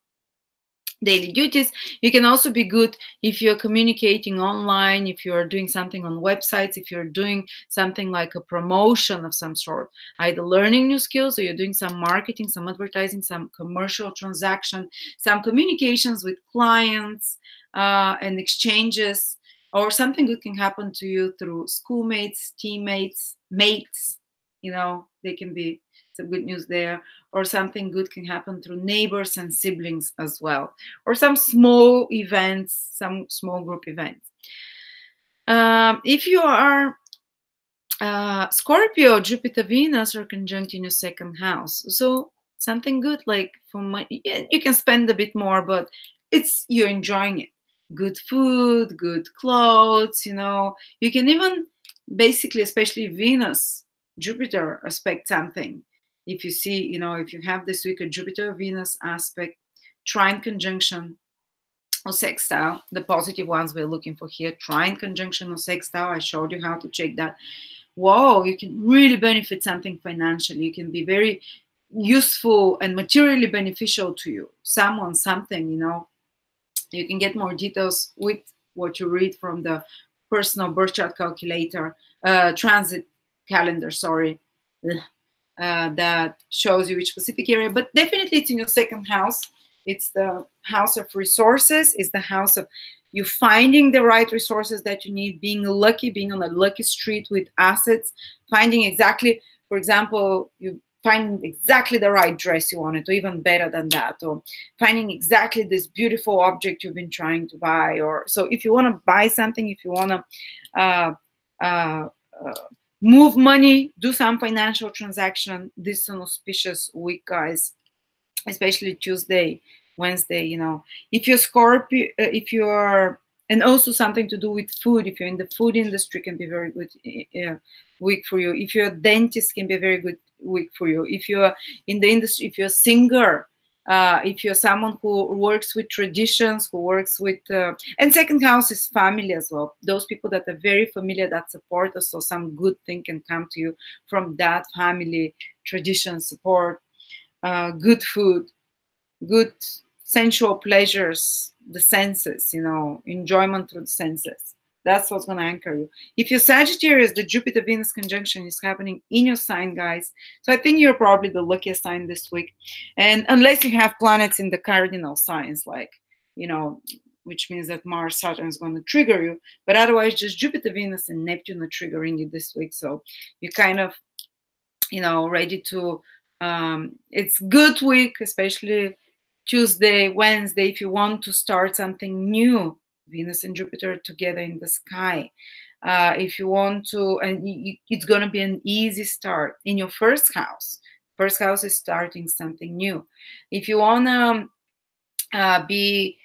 daily duties. You can also be good if you're communicating online, if you're doing something on websites, if you're doing something like a promotion of some sort, either learning new skills, or you're doing some marketing, some advertising, some commercial transaction, some communications with clients and exchanges, or something good can happen to you through schoolmates, teammates, mates. They can be some good news there, or something good can happen through neighbors and siblings as well, or some small events, some small group events. If you are Scorpio, Jupiter, Venus are conjunct in your 2nd house. So something good, like for money. Yeah, you can spend a bit more, but you're enjoying it. Good food, good clothes, you can even basically, especially Venus, Jupiter aspect something. If you see, if you have this week a Jupiter Venus aspect, trine conjunction or sextile, the positive ones we're looking for here, trine conjunction or sextile, I showed you how to check that. Whoa, you can really benefit something financially. You can be very useful and materially beneficial to you. Someone, something, you can get more details with what you read from the personal birth chart calculator, transit calendar, sorry, that shows you which specific area. But definitely it's in your second house. It's the house of resources. It's the house of you finding the right resources that you need, being lucky, being on a lucky street with assets, finding exactly, for example, you find exactly the right dress you wanted, or even better than that, or finding exactly this beautiful object you've been trying to buy. Or so if you want to buy something, if you want to move money, do some financial transaction, this is an auspicious week, guys, especially Tuesday, Wednesday. If you're Scorpio, if you're, and also something to do with food, if you're in the food industry, can be very good week for you. If you're a dentist, can be a very good week for you. If you're in the industry, if you're a singer, if you're someone who works with traditions, who works with, and second house is family as well. Those people that are very familiar, that support us, so some good thing can come to you from that family, tradition, support, good food, good sensual pleasures, the senses, enjoyment through the senses. That's what's going to anchor you. If you're Sagittarius, the Jupiter-Venus conjunction is happening in your sign, guys. So I think you're probably the luckiest sign this week. And unless you have planets in the cardinal signs, like, which means that Mars, Saturn is going to trigger you. But otherwise, just Jupiter, Venus, and Neptune are triggering you this week. So you're kind of, ready to, it's good week, especially Tuesday, Wednesday, if you want to start something new, Venus and Jupiter together in the sky. If you want to, and it's going to be an easy start in your first house. First house is starting something new. If you want to be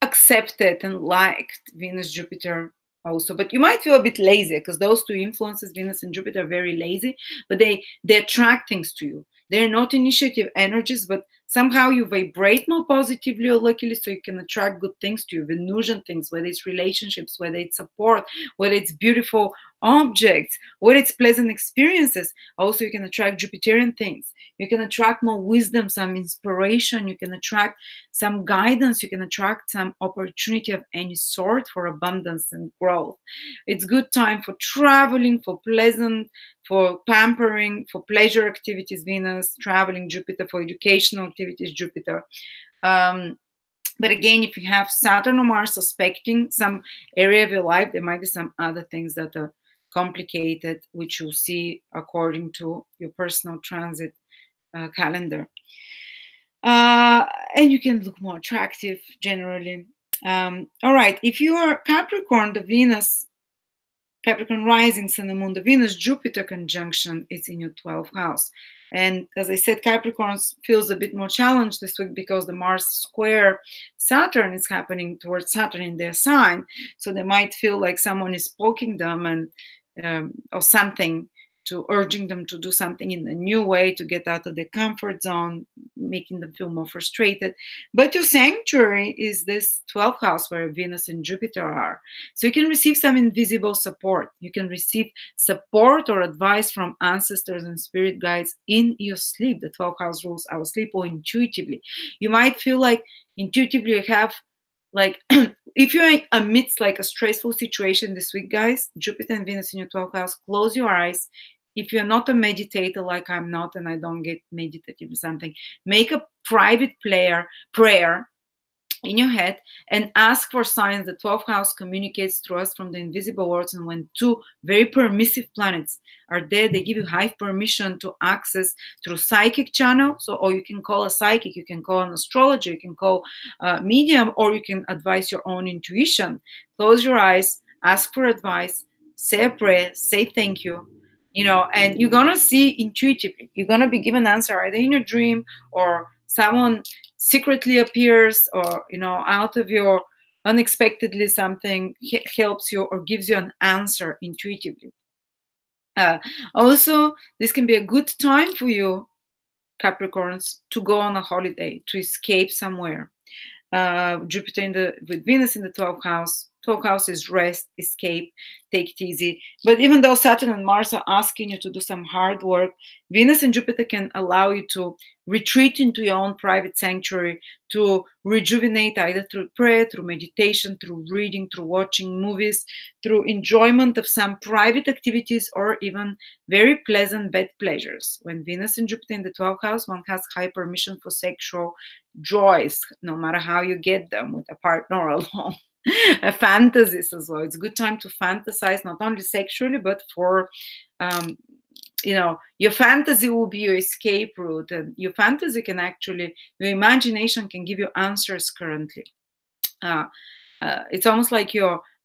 accepted and liked, Venus, Jupiter also. But you might feel a bit lazy because those two influences, Venus and Jupiter, are very lazy, but they attract things to you. They're not initiative energies, but somehow you vibrate more positively or luckily, so you can attract good things to you, Venusian things, whether it's relationships, whether it's support, whether it's beautiful objects, whether it's pleasant experiences. Also, you can attract Jupiterian things. You can attract more wisdom, some inspiration. You can attract some guidance. You can attract some opportunity of any sort for abundance and growth. It's good time for traveling, for pleasant, for pampering, for pleasure activities, Venus, traveling, Jupiter, for educational activities, Jupiter. But again, if you have Saturn or Mars aspecting some area of your life, there might be some other things that are complicated, which you'll see according to your personal transit calendar. And you can look more attractive generally. All right, if you are Capricorn, the Venus, Capricorn rising, Sun and Moon, the Venus-Jupiter conjunction is in your 12th house. And as I said, Capricorn feels a bit more challenged this week because the Mars square Saturn is happening towards Saturn in their sign. So they might feel like someone is poking them and or something, to urging them to do something in a new way, to get out of their comfort zone, making them feel more frustrated. But your sanctuary is this 12th house where Venus and Jupiter are. So you can receive some invisible support. You can receive support or advice from ancestors and spirit guides in your sleep. The 12th house rules our sleep, or intuitively. You might feel like intuitively you have, like, if you're amidst like a stressful situation this week, guys, Jupiter and Venus in your 12th house, close your eyes. If you're not a meditator like I'm not, and I don't get meditative or something, make a private prayer in your head and ask for signs. The 12th house communicates through us from the invisible worlds, and when two very permissive planets are there, they give you high permission to access through psychic channel. So, or you can call a psychic, you can call an astrologer, you can call a medium, or you can advise your own intuition. Close your eyes, ask for advice, say a prayer, say thank you, you know, and you're gonna see intuitively. You're gonna be given answer either in your dream, or someone secretly appears, or you know, out of your unexpectedly something helps you or gives you an answer intuitively. Also, this can be a good time for you, Capricorns, to go on a holiday, to escape somewhere. Jupiter with Venus in the 12th house. 12th house is rest, escape, take it easy. But even though Saturn and Mars are asking you to do some hard work, Venus and Jupiter can allow you to retreat into your own private sanctuary, to rejuvenate either through prayer, through meditation, through reading, through watching movies, through enjoyment of some private activities, or even very pleasant bed pleasures. When Venus and Jupiter in the 12th house, one has high permission for sexual joys, no matter how you get them, with a partner or alone. Fantasies as well. It's a good time to fantasize, not only sexually, but for you know, your fantasy will be your escape route, and your fantasy can actually, your imagination can give you answers currently. It's almost like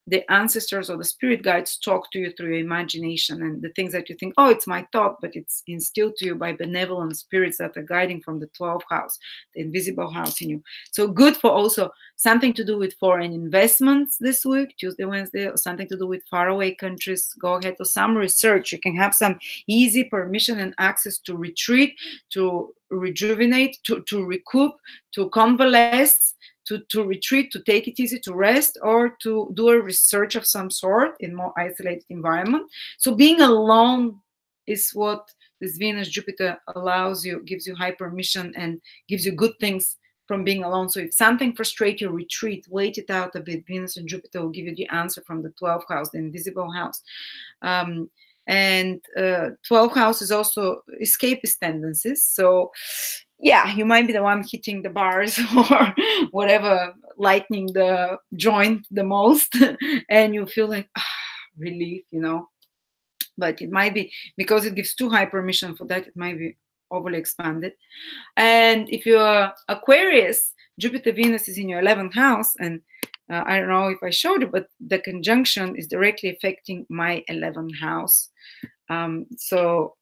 the ancestors or the spirit guides talk to you through your imagination, and the things that you think, oh, it's my thought, but it's instilled to you by benevolent spirits that are guiding from the 12th house, the invisible house in you. So good for also something to do with foreign investments this week, Tuesday, Wednesday, or something to do with faraway countries. Go ahead, or some research. You can have some easy permission and access to retreat, to rejuvenate, to recoup, to convalesce, to retreat, to take it easy, to rest, or to do a research of some sort in more isolated environment. So being alone is what this Venus Jupiter allows you, gives you high permission, and gives you good things from being alone. So if something frustrates you, retreat, wait it out a bit. Venus and Jupiter will give you the answer from the 12th house, the invisible house. And 12th house is also escapist tendencies. So yeah, you might be the one hitting the bars or whatever, lightening the joint the most, and you feel like relief, you know. But it might be because it gives too high permission for that, it might be overly expanded. And if you're Aquarius, Jupiter Venus is in your 11th house, and I don't know if I showed you, but the conjunction is directly affecting my 11th house. So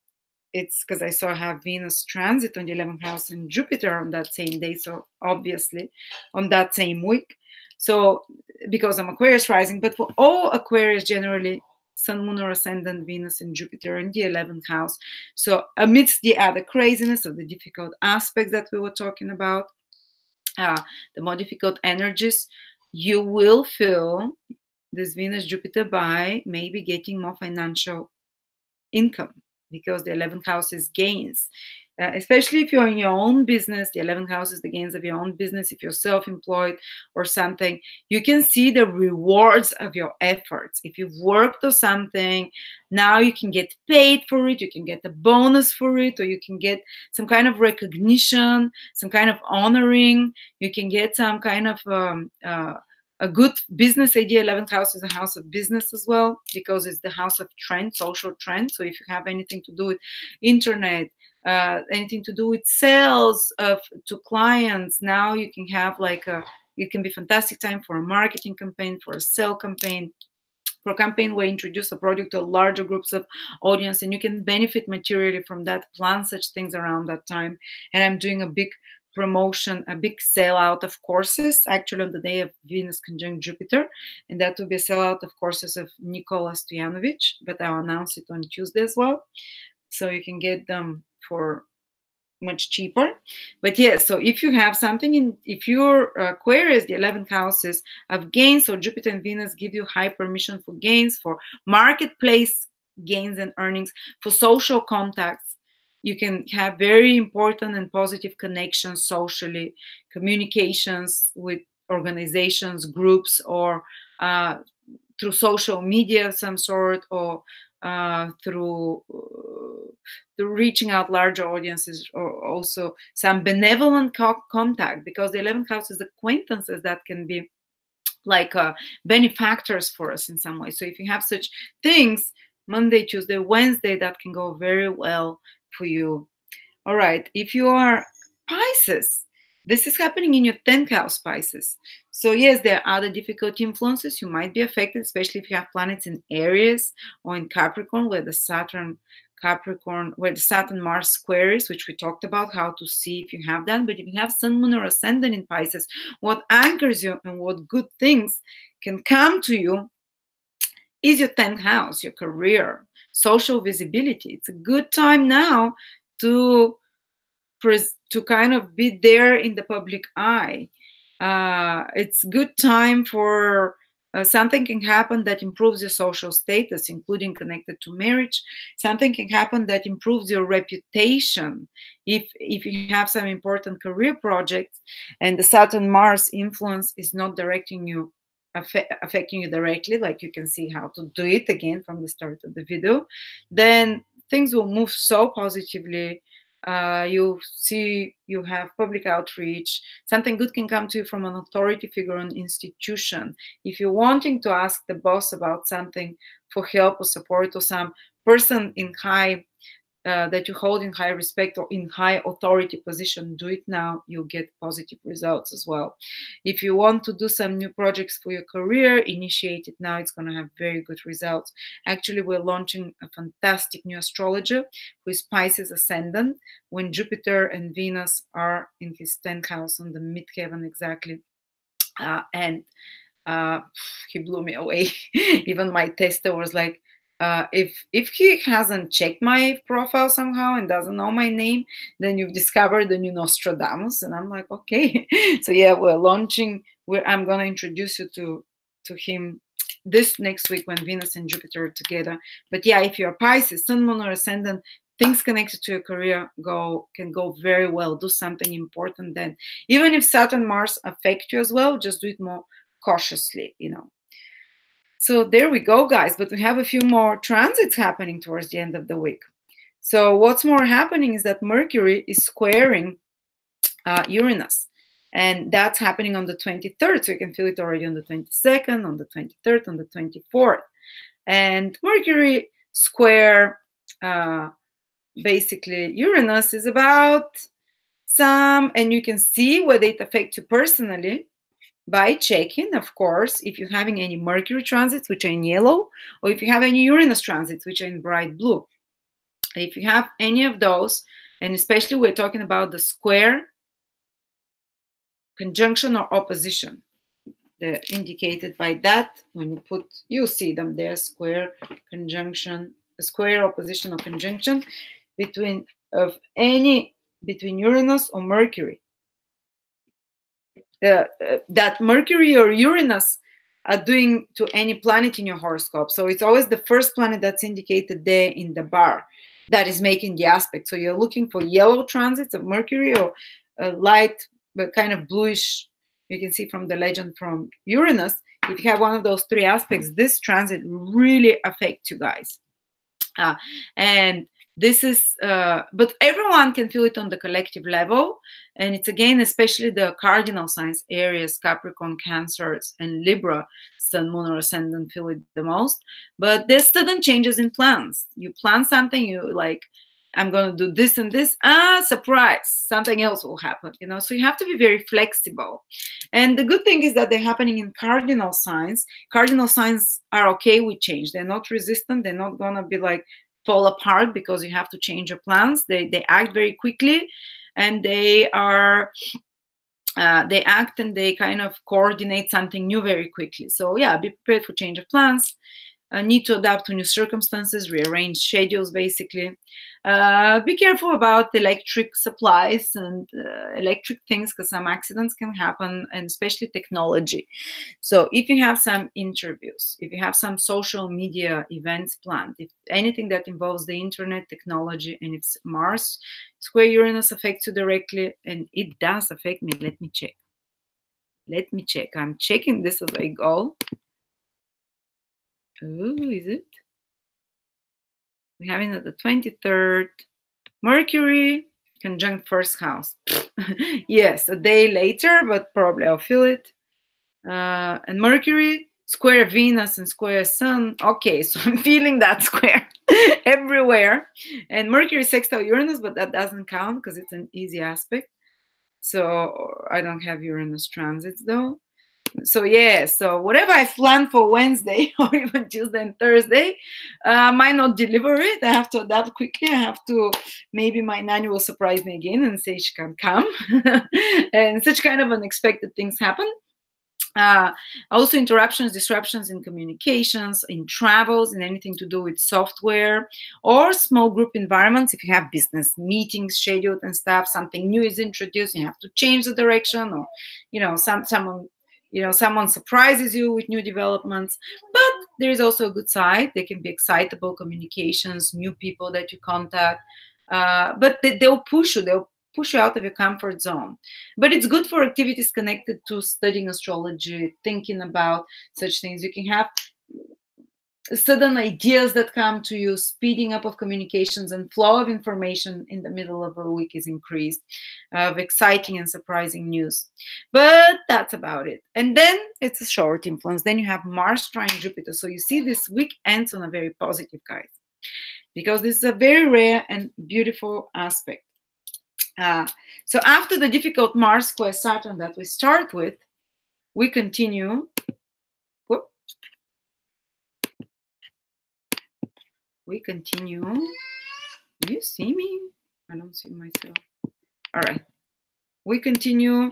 it's because I saw I have Venus transit on the 11th house and Jupiter on that same day. So obviously on that same week. So because I'm Aquarius rising, but for all Aquarius generally, Sun, Moon, or Ascendant, Venus and Jupiter in the 11th house. So amidst the other craziness of the difficult aspects that we were talking about, the more difficult energies, you will feel this Venus Jupiter by maybe getting more financial income, because the 11th house is gains. Especially if you're in your own business, the 11th house is the gains of your own business. If you're self-employed or something, you can see the rewards of your efforts. If you've worked on something, now you can get paid for it, you can get a bonus for it, or you can get some kind of recognition, some kind of honoring, you can get some kind of a good business idea. 11th house is a house of business as well, because it's the house of trend, social trend. So if you have anything to do with internet, anything to do with sales to clients, now you can have like it can be fantastic time for a marketing campaign, for a sale campaign, for a campaign where you introduce a product to larger groups of audience, and you can benefit materially from that. Plan such things around that time. And I'm doing a big promotion, a big sale out of courses, actually on the day of Venus conjunct Jupiter, and that will be a sale out of courses of Nikola Stojanovic, but I'll announce it on Tuesday as well, so you can get them for much cheaper. But yeah, so if you have something in, if your Aquarius, the 11th houses of gains, so Jupiter and Venus give you high permission for gains, for marketplace gains and earnings, for social contacts. You can have very important and positive connections socially, communications with organizations, groups, or through social media of some sort, or through reaching out larger audiences, or also some benevolent contact, because the 11th house is acquaintances that can be like benefactors for us in some way. So if you have such things, Monday, Tuesday, Wednesday, that can go very well for you. All right, if you are Pisces, This is happening in your 10th house, Pisces. So yes, there are other difficult influences. You might be affected, especially if you have planets in Aries or in Capricorn, where the Saturn Mars square is, which we talked about how to see if you have that. But if you have Sun, Moon, or Ascendant in Pisces, what anchors you and what good things can come to you is your 10th house, your career, social visibility. It's a good time now to kind of be there in the public eye. It's good time for something can happen that improves your social status, including connected to marriage. Something can happen that improves your reputation if you have some important career projects and the Saturn Mars influence is not affecting you directly, like you can see how to do it again from the start of the video, then things will move so positively. You see, you have public outreach. Something good can come to you from an authority figure or an institution. If you're wanting to ask the boss about something for help or support, or some person in high that you hold in high respect or in high authority position, do it now. You'll get positive results as well. If you want to do some new projects for your career, initiate it now. It's going to have very good results. Actually, we're launching a fantastic new astrologer who is Pisces ascendant when Jupiter and Venus are in his 10th house on the midheaven exactly. And he blew me away. Even my tester was like, if he hasn't checked my profile somehow and doesn't know my name, then you've discovered the new Nostradamus. And I'm like, okay. So yeah, we're launching. I'm gonna introduce you to him this next week when Venus and Jupiter are together. But yeah, if you're Pisces, Sun, Moon, or Ascendant, things connected to your career can go very well. Do something important then. Even if Saturn, Mars affect you as well, just do it more cautiously, So there we go, guys. But we have a few more transits happening towards the end of the week. So what's more happening is that Mercury is squaring Uranus. And that's happening on the 23rd. So you can feel it already on the 22nd, on the 23rd, on the 24th. And Mercury square, basically, Uranus is about and you can see whether it affects you personally by checking, of course, if you're having any Mercury transits, which are in yellow, or if you have any Uranus transits, which are in bright blue. If you have any of those, and especially we're talking about the square, conjunction, or opposition, they're indicated by that. When you see them there, square, conjunction, square, opposition, or conjunction between Uranus or Mercury. That Mercury or Uranus are doing to any planet in your horoscope. So it's always the first planet that's indicated there in the bar that is making the aspect. So you're looking for yellow transits of Mercury or light, but kind of bluish. You can see from the legend from Uranus. If you have one of those three aspects, this transit really affects you guys. And this is, but everyone can feel it on the collective level. And it's again, especially the cardinal signs, Aries, Capricorn, Cancers, and Libra, Sun, Moon, or Ascendant feel it the most. But there's sudden changes in plans. You plan something, you like, I'm going to do this and this. Surprise, something else will happen, So you have to be very flexible. And the good thing is that they're happening in cardinal signs. Cardinal signs are okay with change. They're not resistant. They're not going to be like fall apart because you have to change your plans. They act very quickly, and they act and they kind of coordinate something new very quickly. So yeah, be prepared for change of plans. Need to adapt to new circumstances, rearrange schedules, basically. Be careful about electric supplies and electric things, because some accidents can happen, and especially technology. So if you have some interviews, if you have some social media events planned, if anything that involves the internet, technology, and if Mars square Uranus affects you directly, and it does affect me, let me check. I'm checking this as I go. Oh, is it? We're having at the 23rd, Mercury conjunct first house. Yes, a day later, but probably I'll feel it. And Mercury square Venus and square Sun. Okay, so I'm feeling that square everywhere. And Mercury sextile Uranus, but that doesn't count because it's an easy aspect. So I don't have Uranus transits though. So yeah, so whatever I planned for Wednesday or even Tuesday and Thursday, I might not deliver it. I have to adapt quickly. I have to, maybe my nanny will surprise me again and say she can come. And such kind of unexpected things happen. Also interruptions, disruptions in communications, in travels, in anything to do with software or small group environments. If you have business meetings scheduled and stuff, something new is introduced, you have to change the direction, or someone surprises you with new developments. But there is also a good side. They can be excitable communications, new people that you contact, but they'll push you. They'll push you out of your comfort zone. But it's good for activities connected to studying astrology, thinking about such things. You can have sudden ideas that come to you, speeding up of communications, and flow of information in the middle of a week is increased, of exciting and surprising news. But that's about it. And then it's a short influence. Then you have Mars trine Jupiter. So you see this week ends on a very positive, guys, because this is a very rare and beautiful aspect. So after the difficult Mars square Saturn that we start with, we continue. Whoop. We continue. Do you see me? I don't see myself. All right. We continue.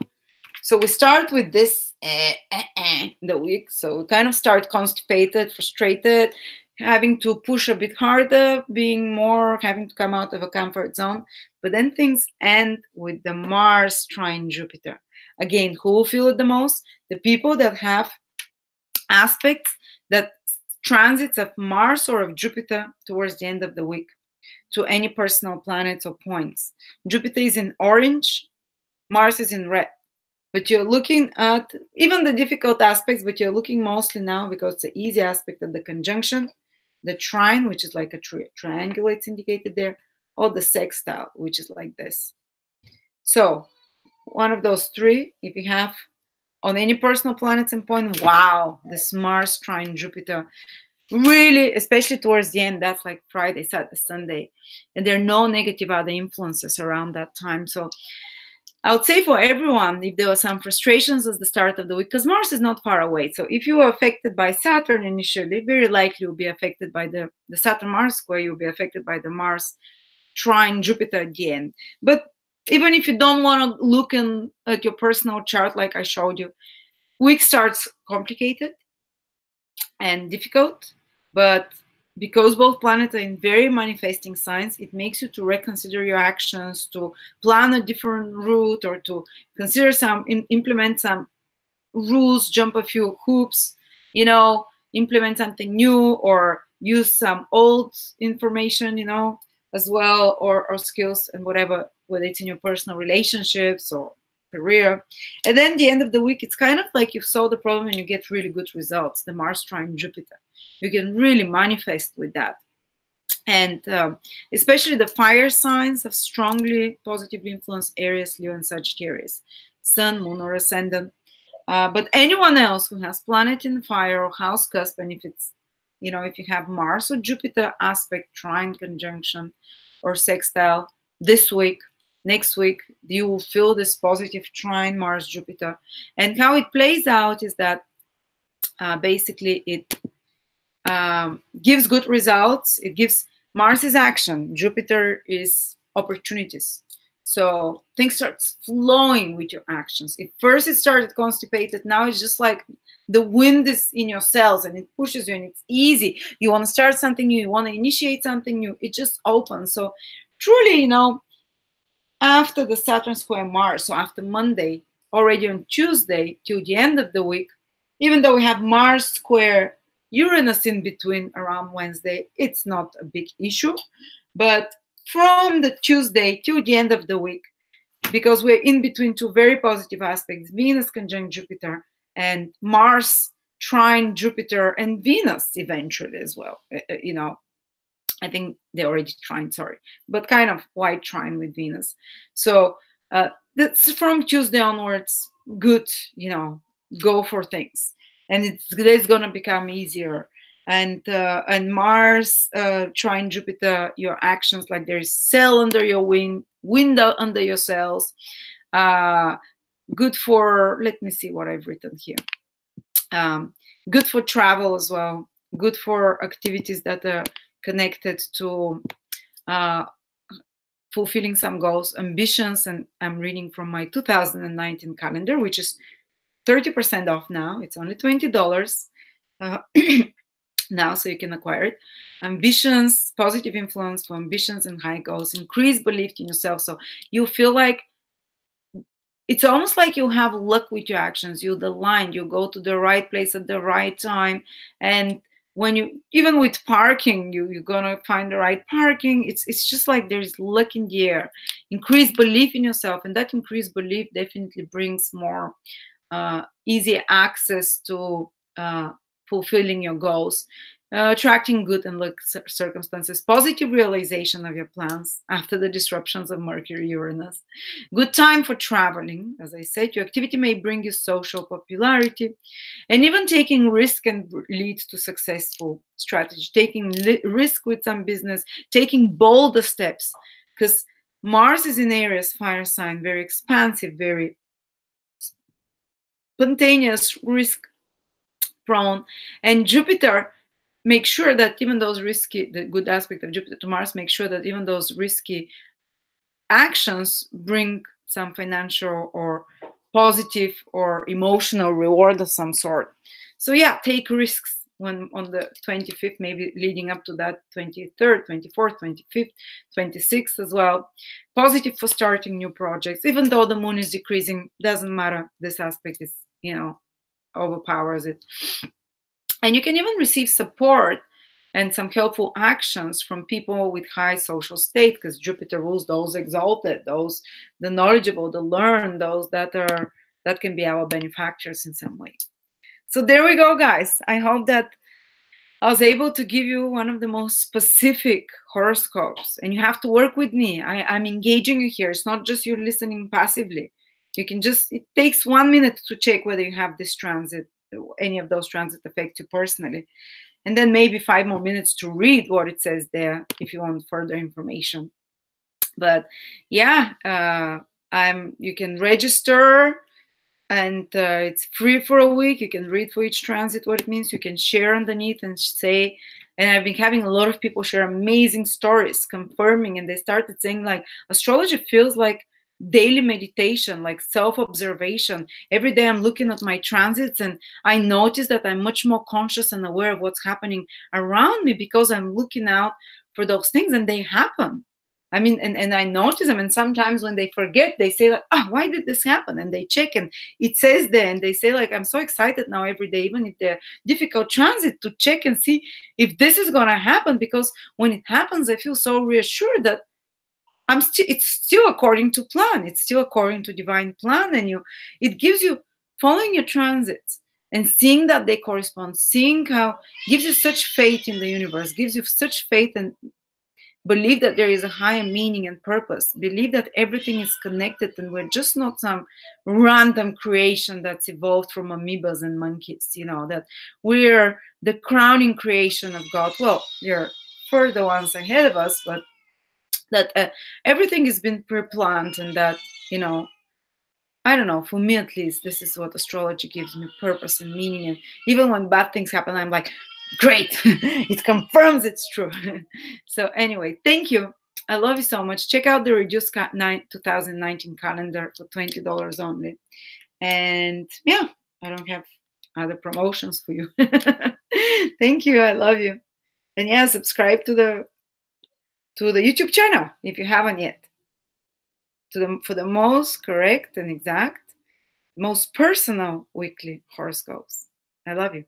So we start with this the week. So we kind of start constipated, frustrated, having to push a bit harder, having to come out of a comfort zone. But then things end with the Mars trine Jupiter. Again, who will feel it the most? The people that have aspects, that transits of Mars or of Jupiter towards the end of the week to any personal planets or points. Jupiter is in orange, Mars is in red. But you're looking at even the difficult aspects, but you're looking mostly now, because it's the easy aspect of the conjunction, the trine, which is like a triangle, it's indicated there, or the sextile, which is like this. So one of those three, if you have on any personal planets and point, wow, this Mars trine Jupiter, really, especially towards the end, that's like Friday, Saturday, Sunday, and there are no negative other influences around that time. So I would say for everyone, if there were some frustrations at the start of the week, because Mars is not far away. So if you were affected by Saturn initially, very likely you'll be affected by the Saturn-Mars square, you'll be affected by the Mars trine Jupiter again. But even if you don't want to look at your personal chart like I showed you, week starts complicated and difficult. But because both planets are in very manifesting signs, it makes you to reconsider your actions, to plan a different route, or to consider implement some rules, jump a few hoops, implement something new, or use some old information, as well, or skills and whatever, whether it's in your personal relationships or career. And then the end of the week, it's kind of like you solve the problem and you get really good results, the Mars trine Jupiter. You can really manifest with that. And especially the fire signs have strongly positively influenced Aries, Leo, and Sagittarius, Sun, Moon, or Ascendant. But anyone else who has planet in fire or house cusp, and if it's, if you have Mars or Jupiter aspect, trine, conjunction, or sextile this week, next week, you will feel this positive trine Mars Jupiter. And how it plays out is that basically it gives good results. It gives Mars is action, Jupiter is opportunities. So things start flowing with your actions. At first it started constipated, now it's just like the wind is in your cells and it pushes you and it's easy. You want to start something new, you want to initiate something new, it just opens. So truly, after the Saturn square Mars, so after Monday, already on Tuesday till the end of the week, even though we have Mars square Uranus in between around Wednesday, it's not a big issue. But from the Tuesday till the end of the week, because we're in between two very positive aspects, Venus conjunct Jupiter and Mars trine Jupiter and Venus eventually as well. I think they already trine, sorry, but kind of white trine with Venus. So that's from Tuesday onwards, good, go for things. And it's going to become easier. And Mars trine Jupiter, your actions, like there's cell under your wind under your cells. Good for, let me see what I've written here. Good for travel as well. Good for activities that are connected to fulfilling some goals, ambitions. And I'm reading from my 2019 calendar, which is 30% off now. It's only $20 now, so you can acquire it. Ambitions, positive influence for ambitions and high goals, increase belief in yourself. So you feel like it's almost like you have luck with your actions. You're aligned, you go to the right place at the right time. And when you, even with parking, you're gonna find the right parking. It's just like there's luck in the air. Increase belief in yourself, and that increased belief definitely brings more easy access to fulfilling your goals, attracting good and luck circumstances, positive realization of your plans after the disruptions of Mercury, Uranus. Good time for traveling. As I said, your activity may bring you social popularity, and even taking risk can lead to successful strategy. Taking risk with some business, taking bolder steps, because Mars is in Aries, fire sign, very expansive, very spontaneous, risk prone, and Jupiter make sure that even those risky, the good aspect of Jupiter to Mars, make sure that even those risky actions bring some financial or positive or emotional reward of some sort. So yeah, take risks when on the 25th, maybe leading up to that 23rd, 24th, 25th, 26th as well. Positive for starting new projects, even though the moon is decreasing, doesn't matter. This aspect is, overpowers it. And you can even receive support and some helpful actions from people with high social state, because Jupiter rules those exalted, those the knowledgeable, the learned, those that can be our benefactors in some way. So there we go, guys. I hope that I was able to give you one of the most specific horoscopes, and you have to work with me. I'm engaging you here. It's not just you listening passively. You can just, it takes 1 minute to check whether you have this transit, any of those transits affect you personally. And then maybe 5 more minutes to read what it says there if you want further information. But yeah, you can register, and it's free for a week. You can read for each transit what it means. You can share underneath and say, and I've been having a lot of people share amazing stories confirming, and they started saying like astrology feels like daily meditation, like self-observation. Every day I'm looking at my transits and I notice that I'm much more conscious and aware of what's happening around me because I'm looking out for those things, and they happen. I mean, and I notice them, and sometimes when they forget, they say like, oh, why did this happen? And they check, and it says there, and they say like, I'm so excited now every day, even if they're difficult transit, to check and see if this is gonna happen, because when it happens, I feel so reassured that it's still according to plan. It's still according to divine plan. And it gives you, following your transits and seeing that they correspond, seeing how, gives you such faith in the universe, gives you such faith and believe that there is a higher meaning and purpose. Believe that everything is connected, and we're just not some random creation that's evolved from amoebas and monkeys, that we're the crowning creation of God. Well, there are further ones ahead of us, but that everything has been pre-planned, and that, I don't know, for me at least, this is what astrology gives me, purpose and meaning. And even when bad things happen, I'm like, great, it confirms it's true. So anyway, thank you. I love you so much. Check out the reduced 2019 calendar for $20 only. And yeah, I don't have other promotions for you. Thank you. I love you. And yeah, subscribe to the YouTube channel if you haven't yet, for the most correct and exact, most personal weekly horoscopes. I love you.